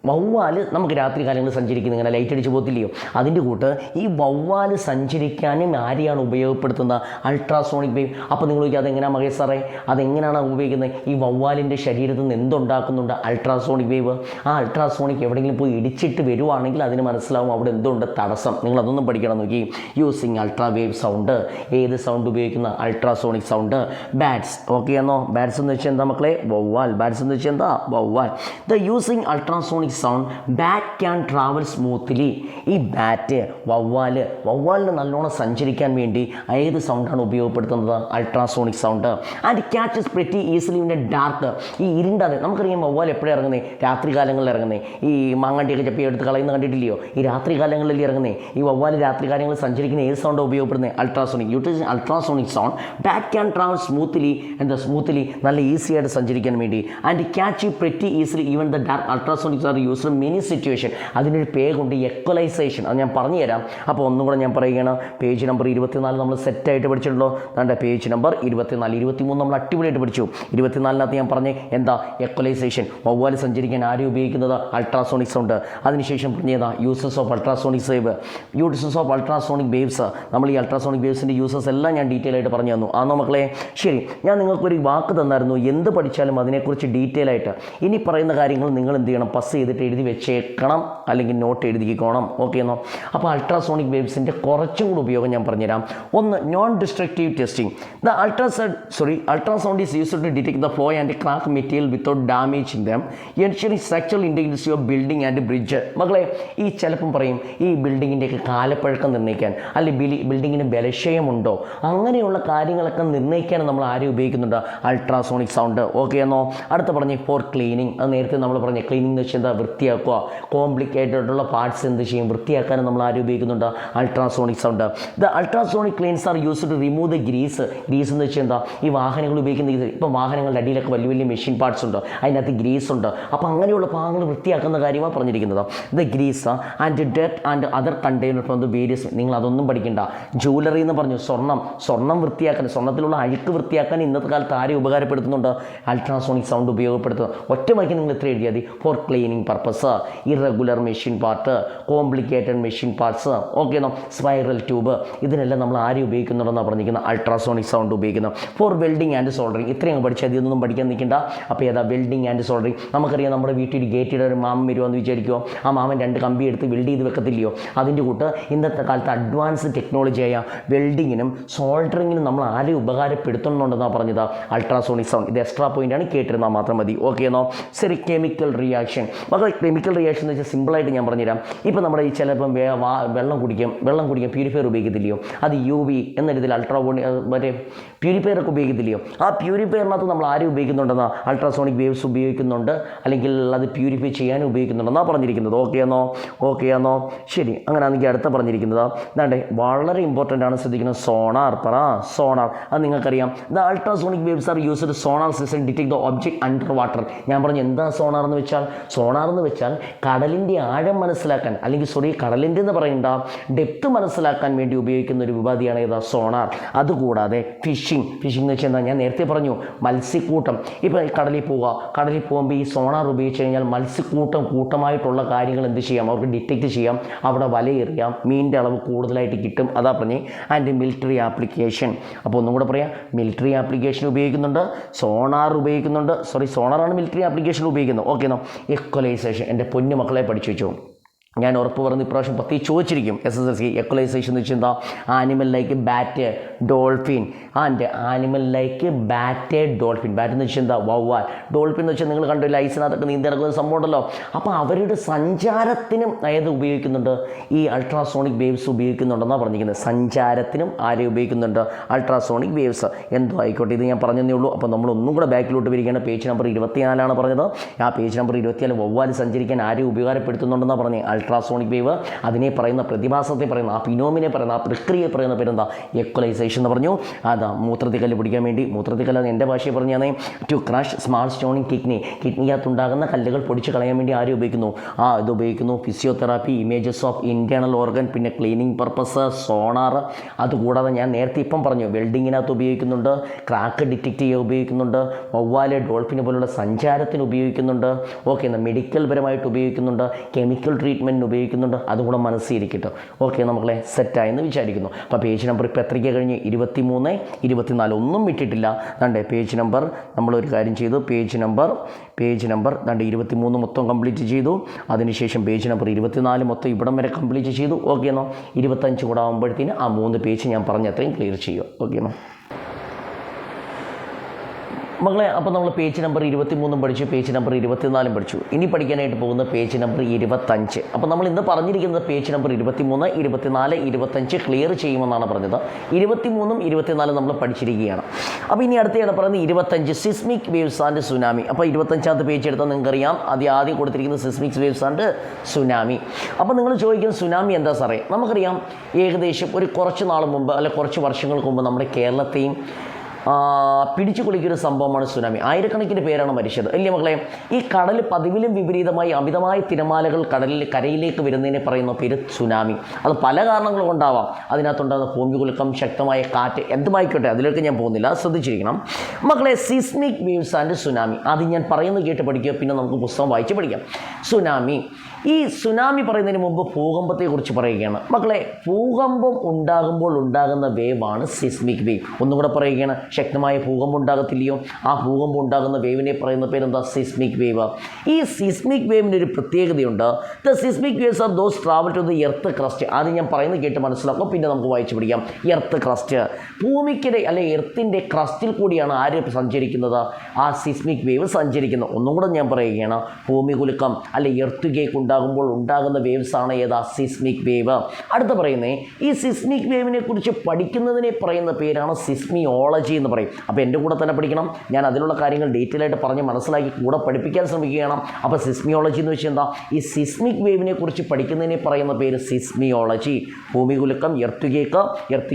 വവ്വാൽ നമുക്ക് രാത്രി കാലങ്ങളിൽ സഞ്ചരിക്കുന്നത് ഇങ്ങനെ ലൈറ്റ് അടിച്ച് പോകത്തില്ലയോ? അതിൻ്റെ കൂട്ട് ഈ വവ്വാൽ സഞ്ചരിക്കാനും ആരെയാണ് ഉപയോഗപ്പെടുത്തുന്നത്? Ultrasonic wave. അപ്പോൾ നിങ്ങൾ ചോദിക്കുക, അതെങ്ങനെയാണ് മഹേഷ് സാറേ, അതെങ്ങനെയാണ് ഉപയോഗിക്കുന്നത്? ഈ വവ്വാലിൻ്റെ ശരീരത്തിൽ നിന്ന് എന്തുണ്ടാക്കുന്നുണ്ട്? Ultrasonic wave. ആ അൾട്രാസോണിക് എവിടെയെങ്കിലും പോയി ഇടിച്ചിട്ട് വരുവാണെങ്കിൽ അതിന് മനസ്സിലാവും അവിടെ എന്തുണ്ട് തടസ്സം. നിങ്ങൾ അതൊന്നും പഠിക്കണം. നോക്കി, യൂസിങ് അൾട്രാ വേവ് സൗണ്ട്. ഏത് സൗണ്ട് ഉപയോഗിക്കുന്ന? Ultrasonic sound. ബാറ്റ്സ്. ഓക്കെ ആണോ? ബാറ്റ്സ് എന്ന് വെച്ചാൽ എന്താ മക്കളെ? വവ്വാൽ. ബാറ്റ്സ് എന്ന് വെച്ചാൽ എന്താ? വവ്വാൽ. The using ultrasonic sound bat can travel smoothly. ഈ ബാറ്റ്, വവ്വാലിന് നല്ലോണം സഞ്ചരിക്കാൻ വേണ്ടി ഏത് സൗണ്ടാണ് ഉപയോഗപ്പെടുത്തുന്നത്? Ultrasonic sound. And catches pretty easily in a dark. ഈ ഇരുണ്ടാതെ നമുക്കറിയാം വവ്വാൽ എപ്പോഴും ഇറങ്ങുന്നത്? രാത്രി കാലങ്ങളിൽ ഇറങ്ങുന്നത്. ഈ മാങ്ങാണ്ടിയൊക്കെ ചപ്പി എടുത്ത് കളയുന്ന കണ്ടിട്ടില്ലയോ? ഈ രാത്രി കാലങ്ങളിൽ ഇറങ്ങുന്നത്. ഈ വവ്വാൽ രാത്രി കാലങ്ങളിൽ സഞ്ചരിക്കുന്ന ഏത് സൗണ്ടാണ് ഉപയോഗപ്പെടുന്നത്? Ultrasonic. Utilising ultrasonic sound bat can travel smoothly. എന്താ സ്മൂത്ത്ലി? നല്ല ഈസി ആയിട്ട് സഞ്ചരിക്കാൻ വേണ്ടി. And catch pretty easily even the dark. Ultrasonics are used many situation. അതിനൊരു പേരുണ്ട് എക്വലൈസേഷൻ. അത് ഞാൻ പറഞ്ഞു തരാം. അപ്പോൾ ഒന്നുകൂടെ ഞാൻ പറയുകയാണ്, പേജ് നമ്പർ 24 നമ്മൾ സെറ്റായിട്ട് പഠിച്ചിട്ടുണ്ടോ? അതാണ്ട് പേജ് നമ്പർ 24. 23 നമ്മൾ അടിപൊളിയായിട്ട് പഠിച്ചു. 24-നകത്ത് ഞാൻ പറഞ്ഞേ എന്താ? എക്വലൈസേഷൻ. വവ്വാൽ സഞ്ചരിക്കാൻ ആരും ഉപയോഗിക്കുന്നത് അൾട്രാസോണിക് സൗണ്ട്. അതിനുശേഷം പറഞ്ഞതാ യൂസസ് ഓഫ് അൾട്രാസോണിക് വേവ്സ്. നമ്മൾ ഈ അൾട്രാസോണിക് വേവ്സിൻ്റെ യൂസസ് എല്ലാം ഞാൻ ഡീറ്റെയിൽ ആയിട്ട് പറഞ്ഞു തന്നു. ആണോ മക്കളെ? ശരി, ഞാൻ നിങ്ങൾക്കൊരു വാക്ക് തന്നായിരുന്നു, എന്ത് പഠിച്ചാലും അതിനെക്കുറിച്ച് ഡീറ്റെയിൽ ആയിട്ട് ഇനി പറയുന്ന കാര്യങ്ങൾ നിങ്ങൾ എന്ത് ചെയ്യണം? പസ് ചെയ്തിട്ട് എഴുതി വെച്ചേക്കണം, അല്ലെങ്കിൽ നോട്ട് എഴുതിക്കോണം. ഓക്കെ എന്നോ? അപ്പോൾ അൾട്രാസോണിക് വേവ്സിൻ്റെ കുറച്ചും കൂടി ഉപയോഗം ഞാൻ പറഞ്ഞുതരാം. ഒന്ന്, non destructive testing. Ultrasound is used to detect the flaw and crack material without damaging them, ensuring structural integrity of building and bridge. മക്കളെ, ഈ ചിലപ്പം പറയും ഈ ബിൽഡിങ്ങിൻ്റെയൊക്കെ കാലപ്പഴക്കം നിർണ്ണയിക്കാൻ, അല്ലെങ്കിൽ ബിൽഡിങ്ങിന് ബലക്ഷയമുണ്ടോ, അങ്ങനെയുള്ള കാര്യങ്ങളൊക്കെ നിർണ്ണയിക്കാൻ നമ്മൾ ആരും ഉപയോഗിക്കുന്നുണ്ട്? Ultrasonic sound. ഓക്കെ എന്നോ? അടുത്ത പറഞ്ഞ് ഫോർ ക്ലീനിങ്. അത് നേരത്തെ നമ്മൾ പറഞ്ഞ ക്ലീനിങ് എന്ന് വെച്ചാൽ എന്താ? വൃത്തിയാക്കുക. കോംപ്ലിക്കേറ്റഡ് ആയിട്ടുള്ള പാർട്സ് എന്ത് ചെയ്യും? വൃത്തിയാക്കാനും നമ്മൾ ആരും ഉപയോഗിക്കുന്നുണ്ട്? Ultrasonic sound. The ultrasonic cleans are used to remove the grease എന്ന് വെച്ചാൽ എന്താ? ഈ വാഹനങ്ങൾ ഉപയോഗിക്കുന്ന ഇപ്പം വാഹനങ്ങളുടെ അടിയിലൊക്കെ വലിയ വലിയ മെഷീൻ പാർട്സ് ഉണ്ട്, അതിനകത്ത് ഗ്രീസ് ഉണ്ട്. അപ്പോൾ അങ്ങനെയുള്ള ഭാഗങ്ങൾ വൃത്തിയാക്കുന്ന കാര്യമാണ് പറഞ്ഞിരിക്കുന്നത്. ദ ഗ്രീസ് ആൻഡ് ഡെറ്റ് and other container from the various. നിങ്ങൾ അതൊന്നും പഠിക്കണ്ട. ജൂവലറി എന്ന് പറഞ്ഞു, സ്വർണ്ണം വൃത്തിയാക്കാൻ, സ്വർണ്ണത്തിലുള്ള അഴുക്ക് വൃത്തിയാക്കാൻ ഇന്നത്തെ കാലത്ത് ആരെ ഉപകാരപ്പെടുത്തുന്നുണ്ട്? അൾട്രാസോണിക് സൗണ്ട് ഉപയോഗപ്പെടുത്തുക. ഒറ്റ വായിക്ക് നിങ്ങൾ എത്ര എഴുതിയാൽ മതി? For cleaning purpose, irregular machine part, complicated machine parts, okay എന്നോ? സ്പൈറൽ ട്യൂബ്, ഇതിനെല്ലാം നമ്മൾ ആരും ഉപയോഗിക്കുന്നുണ്ടെന്നാണ് പറഞ്ഞിരിക്കുന്നത്? അൾട്രാസോണിക് സൗണ്ട് ഉപയോഗിക്കുന്നത്. For welding and soldering. ഇത്രയും പഠിച്ചാൽ ഇതൊന്നും പഠിക്കാൻ നിൽക്കേണ്ട. അപ്പോൾ ഏതാ? Welding and soldering. നമുക്കറിയാം, നമ്മുടെ വീട്ടിൽ ഗേറ്റിയുടെ ഒരു മാമൻ വരുവാന്ന് വിചാരിക്കുമോ? ആ മാമൻ 2 കമ്പി എടുത്ത് വെൽഡ് ചെയ്ത് വെക്കത്തില്ലയോ? അതിൻ്റെ കൂട്ട് ഇന്നത്തെ കാലത്ത് അഡ്വാൻസ് ടെക്നോളജിയായ വെൽഡിങ്ങിനും സോൾഡറിങ്ങിനും നമ്മൾ ആരെയും ഉപകാരപ്പെടുത്തുന്നുണ്ടെന്നാണ് പറഞ്ഞത്? Ultrasonic sound. ഇത് എക്സ്ട്രാ പോയിൻ്റാണ്, കേട്ടിരുന്നാൽ മാത്രം മതി. ഓക്കെ എന്നോ? ശരി, കെമിക്കൽ റിയാക്ഷൻ. അപ്പോൾ കെമിക്കൽ റിയാക്ഷൻ എന്ന് വെച്ചാൽ സിമ്പിളായിട്ട് ഞാൻ പറഞ്ഞുതരാം. ഇപ്പോൾ നമ്മുടെ ഈ ചിലപ്പം വെള്ളം കുടിക്കാൻ പ്യൂരിഫയർ ഉപയോഗിക്കത്തില്ലയോ? അത് UV എന്ന രീതിയിൽ മറ്റേ പ്യൂരിഫയറൊക്കെ ഉപയോഗിക്കത്തില്ലയോ? ആ പ്യൂരിഫയറിനകത്ത് നമ്മൾ ആരും ഉപയോഗിക്കുന്നുണ്ടെന്നാ? അൾട്രാസോണിക് വേവ്സ് ഉപയോഗിക്കുന്നുണ്ട്, അല്ലെങ്കിൽ അത് പ്യൂരിഫൈ ചെയ്യാനും ഉപയോഗിക്കുന്നുണ്ടെന്നാണ് പറഞ്ഞിരിക്കുന്നത്. ഓക്കെ എന്നോ? ശരി, അങ്ങനെയാണെങ്കിൽ അടുത്ത പറഞ്ഞിരിക്കുന്നത് എന്താണ്ടേ? വളരെ ഇമ്പോർട്ടൻ്റ് ആണ്, ശ്രദ്ധിക്കുന്നത്. സോണാർ. അത് നിങ്ങൾക്കറിയാം. The ultrasonic waves are used sonar system detect the object under water. ഞാൻ പറഞ്ഞു എന്താ സോണാർ എന്ന് വെച്ചാൽ കടലിൻ്റെ ആഴം മനസ്സിലാക്കാൻ, അല്ലെങ്കിൽ കടലിൻ്റെ എന്ന് പറയേണ്ട ഡെപ്ത് മനസ്സിലാക്കാൻ വേണ്ടി ഉപയോഗിക്കുന്ന ഒരു ഉപാധിയാണ് ഏതാ? സോണാർ. അതുകൂടാതെ ഫിഷിംഗ് എന്ന് വെച്ചാൽ എന്താ? ഞാൻ നേരത്തെ പറഞ്ഞു, മത്സ്യക്കൂട്ടം. ഇപ്പോൾ കടലിൽ പോകുമ്പോൾ ഈ സോണാർ ഉപയോഗിച്ച് കഴിഞ്ഞാൽ കൂട്ടമായിട്ടുള്ള കാര്യങ്ങൾ എന്ത് ചെയ്യാം? അവർക്ക് ഡിറ്റക്റ്റ് ചെയ്യാം. അവിടെ വലയെറിയാം, മീനിൻ്റെ അളവ് കൂടുതലായിട്ട് കിട്ടും. അതാ പറഞ്ഞേ. And military application. അപ്പോൾ ഒന്നും കൂടെ പറയാം, മിലിറ്ററി ആപ്ലിക്കേഷൻ ഉപയോഗിക്കുന്നുണ്ട്, സോണാറാണ് മിലിറ്ററി ആപ്ലിക്കേഷൻ ഉപയോഗിക്കുന്നത്. ഓക്കെ എന്നോ? എക്വലൈസേഷൻ. എൻ്റെ പൊന്നു മക്കളെ പഠിച്ചു വെച്ചോ. ഞാൻ ഉറപ്പ് പറഞ്ഞ് ഇപ്രാവശ്യം 10 ചോദിച്ചിരിക്കും SSLC. എക്വലൈസേഷൻ എന്ന് വെച്ചാൽ എന്താ? Animal like bat, dolphin. Bat എന്ന് വെച്ചാൽ എന്താ? വവ്വാൽ. ഡോൾഫിൻ എന്ന് വെച്ചാൽ നിങ്ങൾ കണ്ടില്ല, ഐസിനകത്തൊക്കെ നീന്തി നടക്കുന്ന സംഭവം ഉണ്ടല്ലോ. അപ്പോൾ അവരുടെ സഞ്ചാരത്തിനും ഏത് ഉപയോഗിക്കുന്നുണ്ട്? ഈ അൾട്രാസോണിക് വേവ്സ് ഉപയോഗിക്കുന്നുണ്ടെന്നാണ് പറഞ്ഞിരിക്കുന്നത്. സഞ്ചാരത്തിനും ആരെ ഉപയോഗിക്കുന്നുണ്ട്? Ultrasonic waves. എന്തോ ആയിക്കോട്ടെ, ഇത് ഞാൻ പറഞ്ഞതേ ഉള്ളൂ. അപ്പോൾ നമ്മളൊന്നും കൂടെ ബാക്കിലോട്ട് വരികയാണ്. പേജ് നമ്പർ 24 പറഞ്ഞത്. ആ പേജ് നമ്പർ 24 വവ്വാൽ സഞ്ചരിക്കാൻ ആരെ ഉപകാരപ്പെടുത്തുന്നുണ്ടെന്നാണ് പറഞ്ഞത്? Ultrasonic wave. അതിനെ പറയുന്ന പ്രതിഭാസത്തെ പറയുന്ന, ആ ഫിനോമിനെ പറയുന്ന, ആ പ്രക്രിയയെ പറയുന്ന പേരെന്താ? എക്വലൈസേഷൻ എന്ന് പറഞ്ഞു. അതാ മൂത്രത്തിൽ കല്ല് പിടിക്കാൻ വേണ്ടി, മൂത്രത്തിൽ കല്ല് എൻ്റെ ഭാഷയെ പറഞ്ഞാൽ to crush small stone in കിഡ്നിക്കകത്തുണ്ടാകുന്ന കല്ലുകൾ പൊടിച്ച് കളയാൻ വേണ്ടി ആരും ഉപയോഗിക്കുന്നു? ഇത് ഉപയോഗിക്കുന്നു. Physiotherapy, images of internal organ, പിന്നെ ക്ലീനിങ് പർപ്പസ്, സോണാർ. അതുകൂടാതെ ഞാൻ നേരത്തെ ഇപ്പം പറഞ്ഞു, വെൽഡിങ്ങിനകത്ത് ഉപയോഗിക്കുന്നുണ്ട്, ക്രാക്ക് ഡിറ്റക്റ്റ് ചെയ്യാൻ ഉപയോഗിക്കുന്നുണ്ട്, വവ്വാല് ഡോൾഫിന് പോലുള്ള സഞ്ചാരത്തിന് ഉപയോഗിക്കുന്നുണ്ട്. ഓക്കെ, മെഡിക്കൽ പരമായിട്ട് ഉപയോഗിക്കുന്നുണ്ട്, കെമിക്കൽ ട്രീറ്റ്മെൻറ്റ് ഉപയോഗിക്കുന്നുണ്ട്. അതുകൂടെ മനസ്സിലിരിക്കട്ടോ. ഓക്കെ, നമ്മളെ സെറ്റായെന്ന് വിചാരിക്കുന്നു. അപ്പോൾ പേജ് നമ്പർ ഇപ്പോൾ എത്രയ്ക്ക് കഴിഞ്ഞ്? 23, 24 ഒന്നും വിട്ടിട്ടില്ല. ദാണ്ടെ പേജ് നമ്പർ നമ്മളൊരു കാര്യം ചെയ്തു. പേജ് നമ്പർ ദാണ്ട് 23 മൊത്തം കംപ്ലീറ്റ് ചെയ്തു. അതിനുശേഷം പേജ് നമ്പർ 24 മൊത്തം ഇവിടം വരെ കംപ്ലീറ്റ് ചെയ്തു. ഓക്കെ എന്നോ? 25 കൂടെ ആകുമ്പോഴത്തേന് ആ 3 പേജ് ഞാൻ പറഞ്ഞ അത്രയും ക്ലിയർ ചെയ്യുക. ഓക്കെ എന്നോ? മക്കളെ, അപ്പോൾ നമ്മൾ പേജ് നമ്പർ 23 പഠിച്ചു, പേജ് നമ്പർ 24 പഠിച്ചു. ഇനി പഠിക്കാനായിട്ട് പോകുന്ന പേജ് നമ്പർ 25. അപ്പോൾ നമ്മൾ ഇന്ന് പറഞ്ഞിരിക്കുന്നത് പേജ് നമ്പർ 23, 24, 25 ക്ലിയർ ചെയ്യുമെന്നാണ് പറഞ്ഞത്. 23ഉം 24 നമ്മൾ പഠിച്ചിരിക്കുകയാണ്. അപ്പോൾ ഇനി അടുത്തയാണ് പറയുന്നത് 25 സിസ്മിക് വേവ്സ് ആൻഡ് സുനാമി. അപ്പോൾ 25ാമത്തെ പേജ് എടുത്താൽ നിങ്ങൾക്കറിയാം, ആദ്യം കൊടുത്തിരിക്കുന്നത് സിസ്മിക് വേവ്സ് ആൻഡ് സുനാമി. അപ്പോൾ നിങ്ങൾ ചോദിക്കുന്നത് സുനാമി എന്താ സാറേ? നമുക്കറിയാം, ഏകദേശം ഒരു കുറച്ച് നാൾ മുമ്പ്, അല്ലെ കുറച്ച് വർഷങ്ങൾക്ക് മുമ്പ് നമ്മുടെ കേരളത്തെയും പിടിച്ചു കുളിക്കൊരു സംഭവമാണ് സുനാമി. ആയിരക്കണക്കിന് പേരാണ് മരിച്ചത് അല്ലേ മക്കളെ? ഈ കടൽ പതിവിലും വിപരീതമായി അമിതമായ തിരമാലകൾ കരയിലേക്ക് വരുന്നതിനെ പറയുന്ന പേര് സുനാമി. അത് പല കാരണങ്ങൾ കൊണ്ടാവാം. അതിനകത്തുണ്ടാകുന്ന ഭൂമികുലുക്കം, ശക്തമായ കാറ്റ്, എന്തുമായിക്കോട്ടെ, അതിലേക്ക് ഞാൻ പോകുന്നില്ല, ശ്രദ്ധിച്ചിരിക്കണം മക്കളെ. സിസ്മിക് വേവ്സ് ആൻഡ് സുനാമി, അത് ഞാൻ പറയുന്നത് കേട്ട് പഠിക്കുക, പിന്നെ നമുക്ക് പുസ്തകം വായിച്ച് പഠിക്കാം. സുനാമി, ഈ സുനാമി പറയുന്നതിന് മുമ്പ് ഭൂകമ്പത്തെക്കുറിച്ച് പറയുകയാണ് മക്കളെ. ഭൂകമ്പം ഉണ്ടാകുമ്പോൾ ഉണ്ടാകുന്ന വേവാണ് സിസ്മിക് വേവ്. ഒന്നും കൂടെ പറയുകയാണ്, ശക്തമായ ഭൂകമ്പം ഉണ്ടാകത്തില്ലയോ? ആ ഭൂകമ്പം ഉണ്ടാകുന്ന വേവിനെ പറയുന്ന പേരെന്താ? Seismic wave. ഈ സിസ്മിക് വേവിന് ഒരു പ്രത്യേകതയുണ്ട്. The seismic waves are those travel to the earth crust. ആദ്യം ഞാൻ പറയുന്നത് കേട്ട് മനസ്സിലാക്കും, പിന്നെ നമുക്ക് വായിച്ച് പഠിക്കാം. എർത്ത് ക്രസ്റ്റ്, ഭൂമിക്കിടെ അല്ലെ എർത്തിൻ്റെ ക്രസ്റ്റിൽ കൂടിയാണ് ആര് സഞ്ചരിക്കുന്നത്? ആ സിസ്മിക് വേവ് സഞ്ചരിക്കുന്നത്. ഒന്നും കൂടെ ഞാൻ പറയുകയാണ്, ഭൂമി കുലുക്കം അല്ലെ എർത്ത് കേക്ക് ഉണ്ടാകുമ്പോൾ ഉണ്ടാകുന്ന വേവ്സ് ആണ് ഏതാ? Seismic wave. അടുത്ത പറയുന്നത്, ഈ സിസ്മിക് വേവിനെ കുറിച്ച് പഠിക്കുന്നതിനെ പറയുന്ന പേരാണ് സിസ്മിയോളജി എന്ന് പറയും. അപ്പോൾ എൻ്റെ കൂടെ തന്നെ പഠിക്കണം. ഞാൻ അതിലുള്ള കാര്യങ്ങൾ ഡീറ്റെയിൽ ആയിട്ട് പറഞ്ഞ് മനസ്സിലാക്കി കൂടെ പഠിപ്പിക്കാൻ ശ്രമിക്കുകയാണ്. അപ്പോൾ സിസ്മിയോളജി എന്ന് വെച്ചാൽ എന്താ? ഈ സിസ്മിക് വേവിനെ കുറിച്ച് പഠിക്കുന്നതിനെ പറയുന്ന പേര് സിസ്മിയോളജി. ഭൂമി കുലുക്കം, എർത്ത്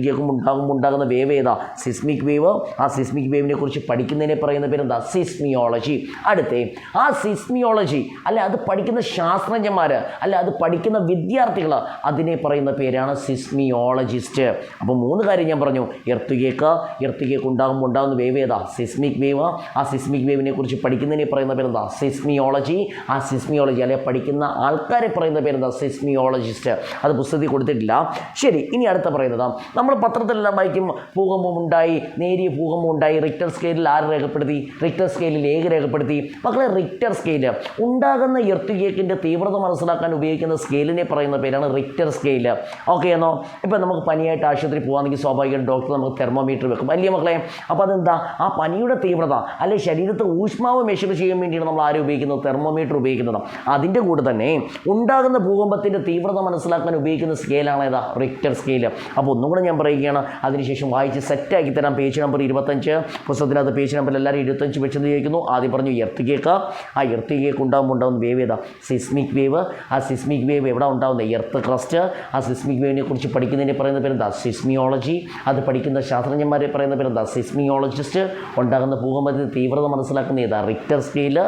കേക്കും ഉണ്ടാകുന്ന വേവ് ഏതാ? Seismic wave. ആ സിസ്മിക് വേവിനെ കുറിച്ച് പഠിക്കുന്നതിനെ പറയുന്ന പേരെന്താ? സിസ്മിയോളജി. അടുത്തേ, ആ സിസ്മിയോളജി അല്ലെ അത് പഠിക്കുന്ന ശാസ്ത്രജ്ഞന്മാർ അല്ലെ അത് പഠിക്കുന്ന വിദ്യാർത്ഥികൾ, അതിനെ പറയുന്ന പേരാണ് സിസ്മിയോളജിസ്റ്റ്. അപ്പോൾ 3 കാര്യം ഞാൻ പറഞ്ഞു. എർത്ത് കേക്ക് ഉണ്ടാകുമ്പോൾ ഉണ്ടാകുന്ന വേവ് ഏതാ? Seismic wave. ആ സിസ്മിക് വേവിനെ കുറിച്ച് പഠിക്കുന്നതിനെ പറയുന്ന പേരെന്താ? സിസ്മിയോളജി. ആ സിസ്മിയോളജി അല്ലെ പഠിക്കുന്ന ആൾക്കാരെ പറയുന്ന പേരെന്താ? സിസ്മിയോളജിസ്റ്റ്. അത് പുസ്തകത്തിൽ കൊടുത്തിട്ടില്ല. ശരി, ഇനി അടുത്ത പറയുന്നത്, നമ്മൾ പത്രത്തിലെല്ലാം വായിക്കും, ഭൂകമ്പം ഉണ്ടായി, നേരിയ ഭൂകമ്പം ഉണ്ടായി. റിക്ടർ സ്കെയിലിൽ ആര് രേഖപ്പെടുത്തി? റിക്ടർ സ്കെയിലിൽ രേഖപ്പെടുത്തി. മക്കളെ, റിക്ടർ സ്കെയിൽ ഉണ്ടാകുന്ന എർത്ത് കേക്കിൻ്റെ തീവ്രത മനസ്സിലാക്കാൻ ഉപയോഗിക്കുന്ന സ്കെയിലിനെ പറയുന്ന പേരാണ് റിക്ടർ സ്കെയിൽ. ഓക്കെ ആണോ? ഇപ്പം നമുക്ക് പനിയായിട്ട് ആശുപത്രി പോകാമെങ്കിൽ സ്വാഭാവികം ഡോക്ടർ നമുക്ക് തെർമോമീറ്റർ വെക്കും അല്ലേ മക്കളെ? അപ്പോൾ അതെന്താ? ആ പനിയുടെ തീവ്രത അല്ലെ ശരീരത്തെ ഊഷ്മാവ് മെഷർ ചെയ്യാൻ വേണ്ടിയാണ് നമ്മൾ ആരും ഉപയോഗിക്കുന്നത്? തെർമോമീറ്റർ ഉപയോഗിക്കുന്നത്. അതിൻ്റെ കൂടെ തന്നെ ഉണ്ടാകുന്ന ഭൂകമ്പത്തിൻ്റെ തീവ്രത മനസ്സിലാക്കാൻ ഉപയോഗിക്കുന്ന സ്കെയിലാണ് ഏതാ? Richter scale. അപ്പോൾ ഒന്നും കൂടെ ഞാൻ പറയുകയാണ്, അതിനുശേഷം വായിച്ച് സെറ്റാക്കി തരാം. പേജ് നമ്പർ 25 പുസ്തകത്തിനകത്ത് പേജ് നമ്പർ എല്ലാവരും 25 വെച്ചെന്ന് ചോദിക്കുന്നു. ആദ്യം പറഞ്ഞു എർത്ത് കേക്ക്. ആ എർത്ത് കേക്ക് ഉണ്ടാകുന്ന വേവ് ഏതാ? Seismic wave. ആ സിസ്മിക് വേവ് എവിടെ ഉണ്ടാകുന്നത്? Earth crust. ആ സിസ്മിക് വേവിനെ കുറിച്ച് പഠിക്കുന്നതിനെ പറയുന്ന പേരെന്താ? സിസ്മിയോളജി. അത് പഠിക്കുന്ന ശാസ്ത്രജ്ഞന്മാരെ പറയുന്ന പേരെന്താ? സിസ്മിയോളജിസ്റ്റ്. ഉണ്ടാകുന്ന ഭൂകമ്പത്തിൻ്റെ തീവ്രത മനസ്സിലാക്കുന്ന ഏതാ? Richter scale.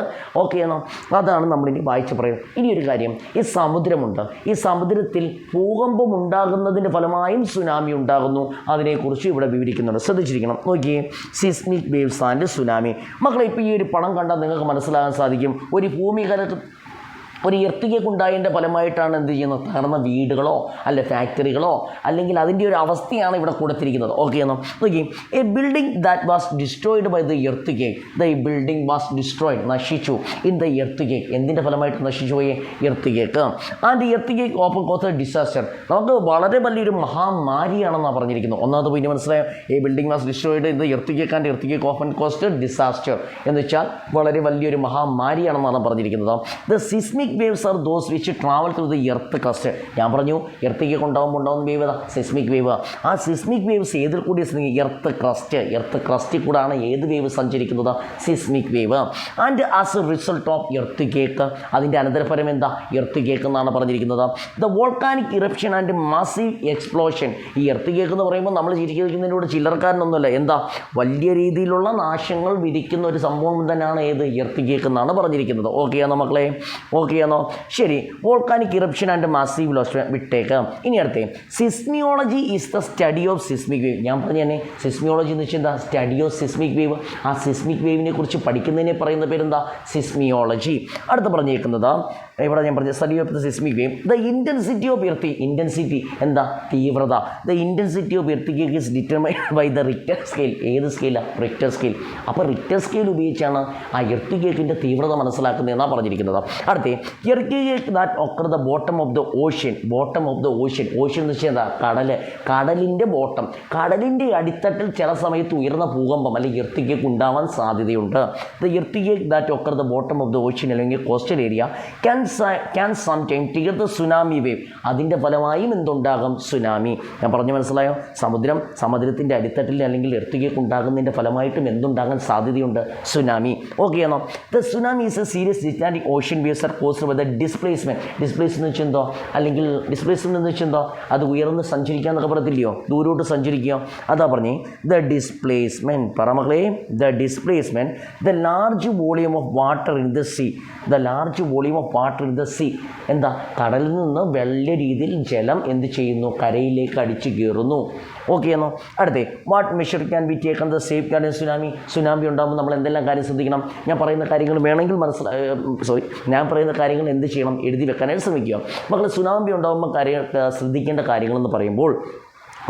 ഓക്കെ ആണോ? അതാണ് നമ്മളിനി വായിച്ച് പറയുന്നത്. ഇനി ഒരു കാര്യം, ഈ സമുദ്രമുണ്ട്. ഈ സമുദ്രത്തിൽ ഭൂകമ്പം ഉണ്ടാകുന്നതിൻ്റെ ഫലമായും സുനാമി ഉണ്ടാകുന്നു. അതിനെക്കുറിച്ച് ഇവിടെ വിവരിക്കുന്നുണ്ട്. ശ്രദ്ധിച്ചിരിക്കണം. നോക്കിയേ, സിസ്മിക് വേവ്സ് ആൻഡ് സുനാമി. മക്കളെ, ഇപ്പോൾ ഈ ഒരു പടം കണ്ടാൽ നിങ്ങൾക്ക് മനസ്സിലാകാൻ സാധിക്കും, ഒരു ഒരു എർത്ത് കേക്ക് ഉണ്ടായതിൻ്റെ ഫലമായിട്ടാണ് എന്ത് ചെയ്യുന്നത്? തകർന്ന വീടുകളോ അല്ലെ ഫാക്ടറികളോ അല്ലെങ്കിൽ അതിൻ്റെ ഒരു അവസ്ഥയാണ് ഇവിടെ കൊടുത്തിരിക്കുന്നത്. ഓക്കെ എന്നോ? നോക്കി, a building that was destroyed by the earthquake. The building was destroyed, നശിച്ചു, ഇൻ ദ എർത്ത് കേക്ക്. എന്തിൻ്റെ ഫലമായിട്ട് നശിച്ചു പോയി? Earthquake. And earthquake often cause a disaster. നമുക്ക് വളരെ വലിയൊരു മഹാമാരിയാണെന്നാണ് പറഞ്ഞിരിക്കുന്നത്. ഒന്നാമത് പോയി മനസ്സിലായോ? A building was destroyed in the earthquake and earthquake often cause disaster എന്ന് വെച്ചാൽ വളരെ വലിയൊരു മഹാമാരിയാണെന്നാണ് പറഞ്ഞിരിക്കുന്നത്. The seismic waves are those which travel through the earth crest. ഞാൻ പറഞ്ഞു എർത്ത് കേക്ക് ഉണ്ടാകുന്ന വേവ് ഏതാ? Seismic wave. ആ സിസ്മിക് വേവ്സ് ഏതിൽ കൂടി? എർത്ത് ക്രസ്റ്റിൽ കൂടാണ് ഏത് വേവ് സഞ്ചരിക്കുന്നത്? Seismic wave. And as A result of earth cake, അതിൻ്റെ അനന്തരഫലം എന്താ? എർത്ത് കേക്ക് എന്നാണ് പറഞ്ഞിരിക്കുന്നത്. The volcanic eruption and massive explosion. ഈ എർത്ത് കേക്ക് എന്ന് പറയുമ്പോൾ നമ്മൾ ചിരിക്കുന്നതിനോട് ചില്ലറക്കാരനൊന്നുമല്ല. എന്താ? വലിയ രീതിയിലുള്ള നാശങ്ങൾ വിരിക്കുന്ന ഒരു സംഭവം തന്നെയാണ് ഏത്? എർത്ത് കേക്ക് എന്നാണ് പറഞ്ഞിരിക്കുന്നത്. ഓക്കെയാണോ മക്കളെ? ഓക്കെയാണോ? ശരി, volcanic eruption and massive loss വിട്ടേക്ക്. ഇനി അടുത്തേ, seismology is the study of seismic wave. ഞാൻ പറഞ്ഞു തന്നെ, സിസ്മിയോളജി എന്ന് വെച്ചാൽ എന്താ? Study of seismic wave. ആ സിസ്മിക് വേവിനെ കുറിച്ച് പഠിക്കുന്നതിനെ പറയുന്ന പേരെന്താ? സിസ്മിയോളജി. അടുത്ത് പറഞ്ഞേക്കുന്നത് ഇവിടെ ഞാൻ പറഞ്ഞ study of the seismic wave. The intensity of earth. Intensity എന്താ? തീവ്രത. The intensity of earthquake is determined by the Richter scale. ഏത് സ്കെയിലാണ്? Richter scale. അപ്പോൾ റിക്ടർ സ്കെയിൽ ഉപയോഗിച്ചാണ് ആ എർത്ത് കേക്കിൻ്റെ തീവ്രത മനസ്സിലാക്കുന്നതെന്നാണ് പറഞ്ഞിരിക്കുന്നത്. അടുത്തേ, earthquake that occur the bottom of the ocean. Bottom of the ocean. Ocean എന്ന് വെച്ചാൽ എന്താ? കടലിൻ്റെ ബോട്ടം. കടലിൻ്റെ അടിത്തട്ടിൽ ചില സമയത്ത് ഉയർന്ന ഭൂകമ്പം അല്ലെങ്കിൽ എർത്ത് കേക്ക് ഉണ്ടാവാൻ സാധ്യതയുണ്ട്. The earthquake that occur the bottom of the ocean അല്ലെങ്കിൽ coastal area can sometime trigger the tsunami wave. അതിൻ്റെ ഫലമായും എന്തുണ്ടാകും? സുനാമി. ഞാൻ പറഞ്ഞു മനസ്സിലായോ? സമുദ്രത്തിൻ്റെ അടിത്തട്ടിൽ അല്ലെങ്കിൽ എർത്ത് കേക്ക് ഉണ്ടാകുന്നതിൻ്റെ ഫലമായിട്ടും എന്തുണ്ടാകാൻ സാധ്യതയുണ്ട്? സുനാമി. ഓക്കെ ആണോ? The tsunami is a serious gigantic ocean waves are caused caused by the displacement. Displace എന്ന് വെച്ചാൽ എന്തോ, അല്ലെങ്കിൽ ഡിസ്പ്ലേസ്മെൻറ്റ് എന്ന് വെച്ചാൽ എന്തോ, അത് ഉയർന്ന് സഞ്ചരിക്കുക എന്നൊക്കെ പറയത്തില്ലയോ, ദൂരോട്ട് സഞ്ചരിക്കുക, അതാ പറഞ്ഞേ ദ ഡിസ്പ്ലേസ്മെൻറ്റ്. പറ മക്കളെ, the displacement the large volume of water in the sea. The large volume of water in the sea എന്താ, കടലിൽ നിന്ന് വലിയ രീതിയിൽ ജലം എന്ത് ചെയ്യുന്നു, കരയിലേക്ക് അടിച്ചു കയറുന്നു. ഓക്കെ എന്നോ. അടുത്തേ, what measure can be taken the safeguard in tsunami. Tsunami ഉണ്ടാകുമ്പോൾ നമ്മൾ എന്തെല്ലാം കാര്യം ശ്രദ്ധിക്കണം? ഞാൻ പറയുന്ന കാര്യങ്ങൾ വേണമെങ്കിൽ ഞാൻ പറയുന്ന കാര്യങ്ങൾ എന്ത് ചെയ്യണം, എഴുതി വെക്കാനായിട്ട് ശ്രമിക്കുക. മക്കൾ, സുനാമി ഉണ്ടാകുമ്പോൾ ശ്രദ്ധിക്കേണ്ട കാര്യങ്ങളെന്ന് പറയുമ്പോൾ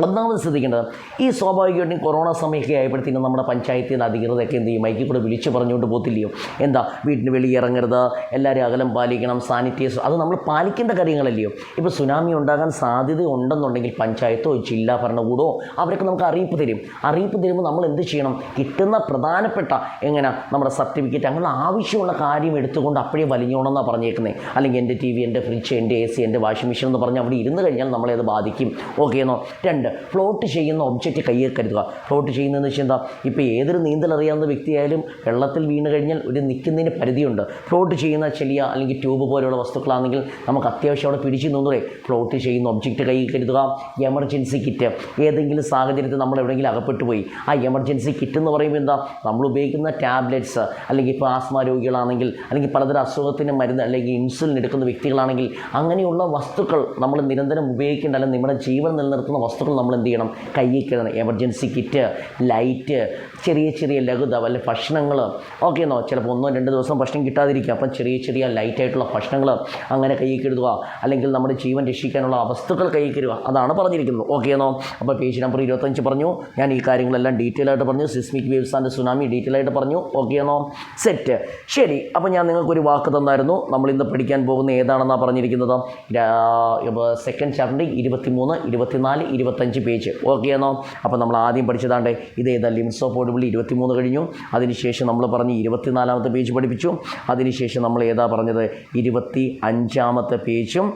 ഒന്നാമത് ശ്രദ്ധിക്കേണ്ടത്, ഈ സ്വാഭാവികമായിട്ടും കൊറോണ സമയമൊക്കെ ആയപ്പോഴത്തേക്കും നമ്മുടെ പഞ്ചായത്തിൽ നിന്ന് അധികൃതരൊക്കെ എന്ത് ചെയ്യും, മൈക്കിൽ കൂടെ വിളിച്ച് പറഞ്ഞുകൊണ്ട് പോകത്തില്ലയോ, എന്താ വീട്ടിന് വെളിയിൽ ഇറങ്ങരുത്, എല്ലാവരും അകലം പാലിക്കണം, സാനിറ്റൈസർ, അത് നമ്മൾ പാലിക്കേണ്ട കാര്യങ്ങളല്ലയോ. ഇപ്പോൾ സുനാമി ഉണ്ടാകാൻ സാധ്യത ഉണ്ടെന്നുണ്ടെങ്കിൽ പഞ്ചായത്തോ ജില്ലാ ഭരണകൂടമോ അവരൊക്കെ നമുക്ക് അറിയിപ്പ് തരും. അറിയിപ്പ് തരുമ്പോൾ നമ്മൾ എന്ത് ചെയ്യണം, കിട്ടുന്ന പ്രധാനപ്പെട്ട നമ്മുടെ സർട്ടിഫിക്കറ്റ് അങ്ങനെ ആവശ്യമുള്ള കാര്യം എടുത്തുകൊണ്ട് അപ്പോഴേ വലിഞ്ഞോണമെന്നാണ് പറഞ്ഞേക്കുന്നത്. അല്ലെങ്കിൽ എൻ്റെ TV, എൻ്റെ ഫ്രിഡ്ജ്, എൻ്റെ AC, എൻ്റെ വാഷിംഗ് മെഷീൻ എന്ന് പറഞ്ഞ് അവിടെ ഇരുന്ന് കഴിഞ്ഞാൽ നമ്മളെ അത് ബാധിക്കും. ഓക്കെ എന്നോ. ഫ്ലോട്ട് ചെയ്യുന്ന ഒബ്ജക്റ്റ് കയ്യിൽ കരുതുക. ഫ്ലോട്ട് ചെയ്യുന്നതെന്ന് വെച്ചാൽ എന്താ, ഇപ്പോൾ ഏതൊരു നീന്തൽ അറിയാവുന്ന വ്യക്തിയായാലും വെള്ളത്തിൽ വീണ് കഴിഞ്ഞാൽ ഒരു നിൽക്കുന്നതിന് പരിധിയുണ്ട്. ഫ്ലോട്ട് ചെയ്യുന്ന ചെറിയ അല്ലെങ്കിൽ ട്യൂബ് പോലെയുള്ള വസ്തുക്കളാണെങ്കിൽ നമുക്ക് അത്യാവശ്യം അവിടെ പിടിച്ചു നിന്നൂടെ. ഫ്ലോട്ട് ചെയ്യുന്ന ഒബ്ജക്റ്റ് കയ്യിൽ കരുതുക. എമർജൻസി കിറ്റ്, ഏതെങ്കിലും സാഹചര്യത്തിൽ നമ്മൾ എവിടെയെങ്കിലും അകപ്പെട്ടു പോയി, ആ എമർജൻസി കിറ്റ് എന്ന് പറയുമ്പോൾ എന്താ, നമ്മൾ ഉപയോഗിക്കുന്ന ടാബ്ലറ്റ്സ്, അല്ലെങ്കിൽ ഇപ്പോൾ ആസ്മ രോഗികളാണെങ്കിൽ, അല്ലെങ്കിൽ പലതരം അസുഖത്തിന് മരുന്ന്, അല്ലെങ്കിൽ ഇൻസുലിൻ എടുക്കുന്ന വ്യക്തികളാണെങ്കിൽ, അങ്ങനെയുള്ള വസ്തുക്കൾ നമ്മൾ നിരന്തരം ഉപയോഗിക്കേണ്ട, അല്ലെങ്കിൽ നമ്മുടെ ജീവൻ നിലനിർത്തുന്ന വസ്തുക്കൾ നമ്മൾ എന്ത് ചെയ്യണം, കയ്യിൽ കരുതണം. എമർജൻസി കിറ്റ്, ലൈറ്റ്, ചെറിയ ചെറിയ ലഘുത വല്ല ഭക്ഷണങ്ങൾ. ഓക്കെ എന്നോ. ചിലപ്പോൾ 1-2 ദിവസം ഭക്ഷണം കിട്ടാതിരിക്കുക, അപ്പം ചെറിയ ലൈറ്റായിട്ടുള്ള ഭക്ഷണങ്ങൾ അങ്ങനെ കയ്യിൽ കരുതുക. അല്ലെങ്കിൽ നമ്മുടെ ജീവൻ രക്ഷിക്കാനുള്ള വസ്തുക്കൾ കയ്യിൽ കരുതുക. അതാണ് പറഞ്ഞിരിക്കുന്നത്. ഓക്കെ എന്നോ. അപ്പോൾ പേജ് നമ്പർ 25 പറഞ്ഞു. ഞാൻ ഈ കാര്യങ്ങളെല്ലാം ഡീറ്റെയിൽ ആയിട്ട് പറഞ്ഞു. Seismic waves and tsunami detail ആയിട്ട് പറഞ്ഞു. ഓക്കെ എന്നോ. സെറ്റ്. ശരി, അപ്പോൾ ഞാൻ നിങ്ങൾക്കൊരു വാക്ക് തന്നായിരുന്നു. നമ്മളിന്ന് പഠിക്കാൻ പോകുന്ന ഏതാണെന്നാണ് പറഞ്ഞിരിക്കുന്നത്, സെക്കൻഡ് ചാപ്റ്ററിൻ്റെ 23, 24, 25 പേജ്. ഓക്കെ എന്നോ. അപ്പോൾ നമ്മൾ ആദ്യം പഠിച്ചതാണ്ട് ഇതേതാ, ലിമിറ്റ്സ് ഓഫ് ഓഡിബിൾ 23 കഴിഞ്ഞു. അതിനുശേഷം നമ്മൾ പറഞ്ഞ് 24-ാമത്തെ പേജ് പഠിപ്പിച്ചു. അതിനുശേഷം നമ്മൾ ഏതാ പറഞ്ഞത്, 25-ാമത്തെ പേജും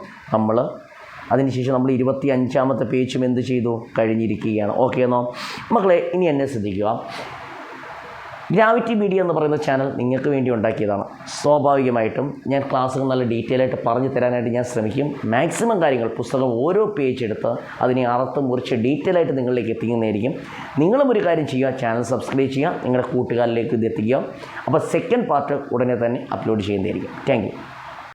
അതിനുശേഷം നമ്മൾ 25-ാമത്തെ പേജും എന്ത് ചെയ്തു, കഴിഞ്ഞിരിക്കുകയാണ്. ഓക്കെ എന്നോ. മക്കളെ, ഇനി എന്നെ ശ്രദ്ധിക്കുക. ഗ്രാവിറ്റി മീഡിയ എന്ന് പറയുന്ന ചാനൽ നിങ്ങൾക്ക് വേണ്ടി ഉണ്ടാക്കിയതാണ്. സ്വാഭാവികമായിട്ടും ഞാൻ ക്ലാസ്സുകൾ നല്ല ഡീറ്റെയിൽ ആയിട്ട് പറഞ്ഞു തരാനായിട്ട് ഞാൻ ശ്രമിക്കും. മാക്സിമം കാര്യങ്ങൾ പുസ്തകം ഓരോ പേജ് എടുത്ത് അതിനെ അറുത്ത് മുറിച്ച് ഡീറ്റെയിൽ ആയിട്ട് നിങ്ങളിലേക്ക് എത്തിക്കുന്നതായിരിക്കും. നിങ്ങളും ഒരു കാര്യം ചെയ്യുക, ചാനൽ സബ്സ്ക്രൈബ് ചെയ്യുക, നിങ്ങളുടെ കൂട്ടുകാരിലേക്ക് ഇത് എത്തിക്കുക. അപ്പോൾ സെക്കൻഡ് പാർട്ട് ഉടനെ തന്നെ അപ്ലോഡ് ചെയ്യുന്നതായിരിക്കും. Thank you.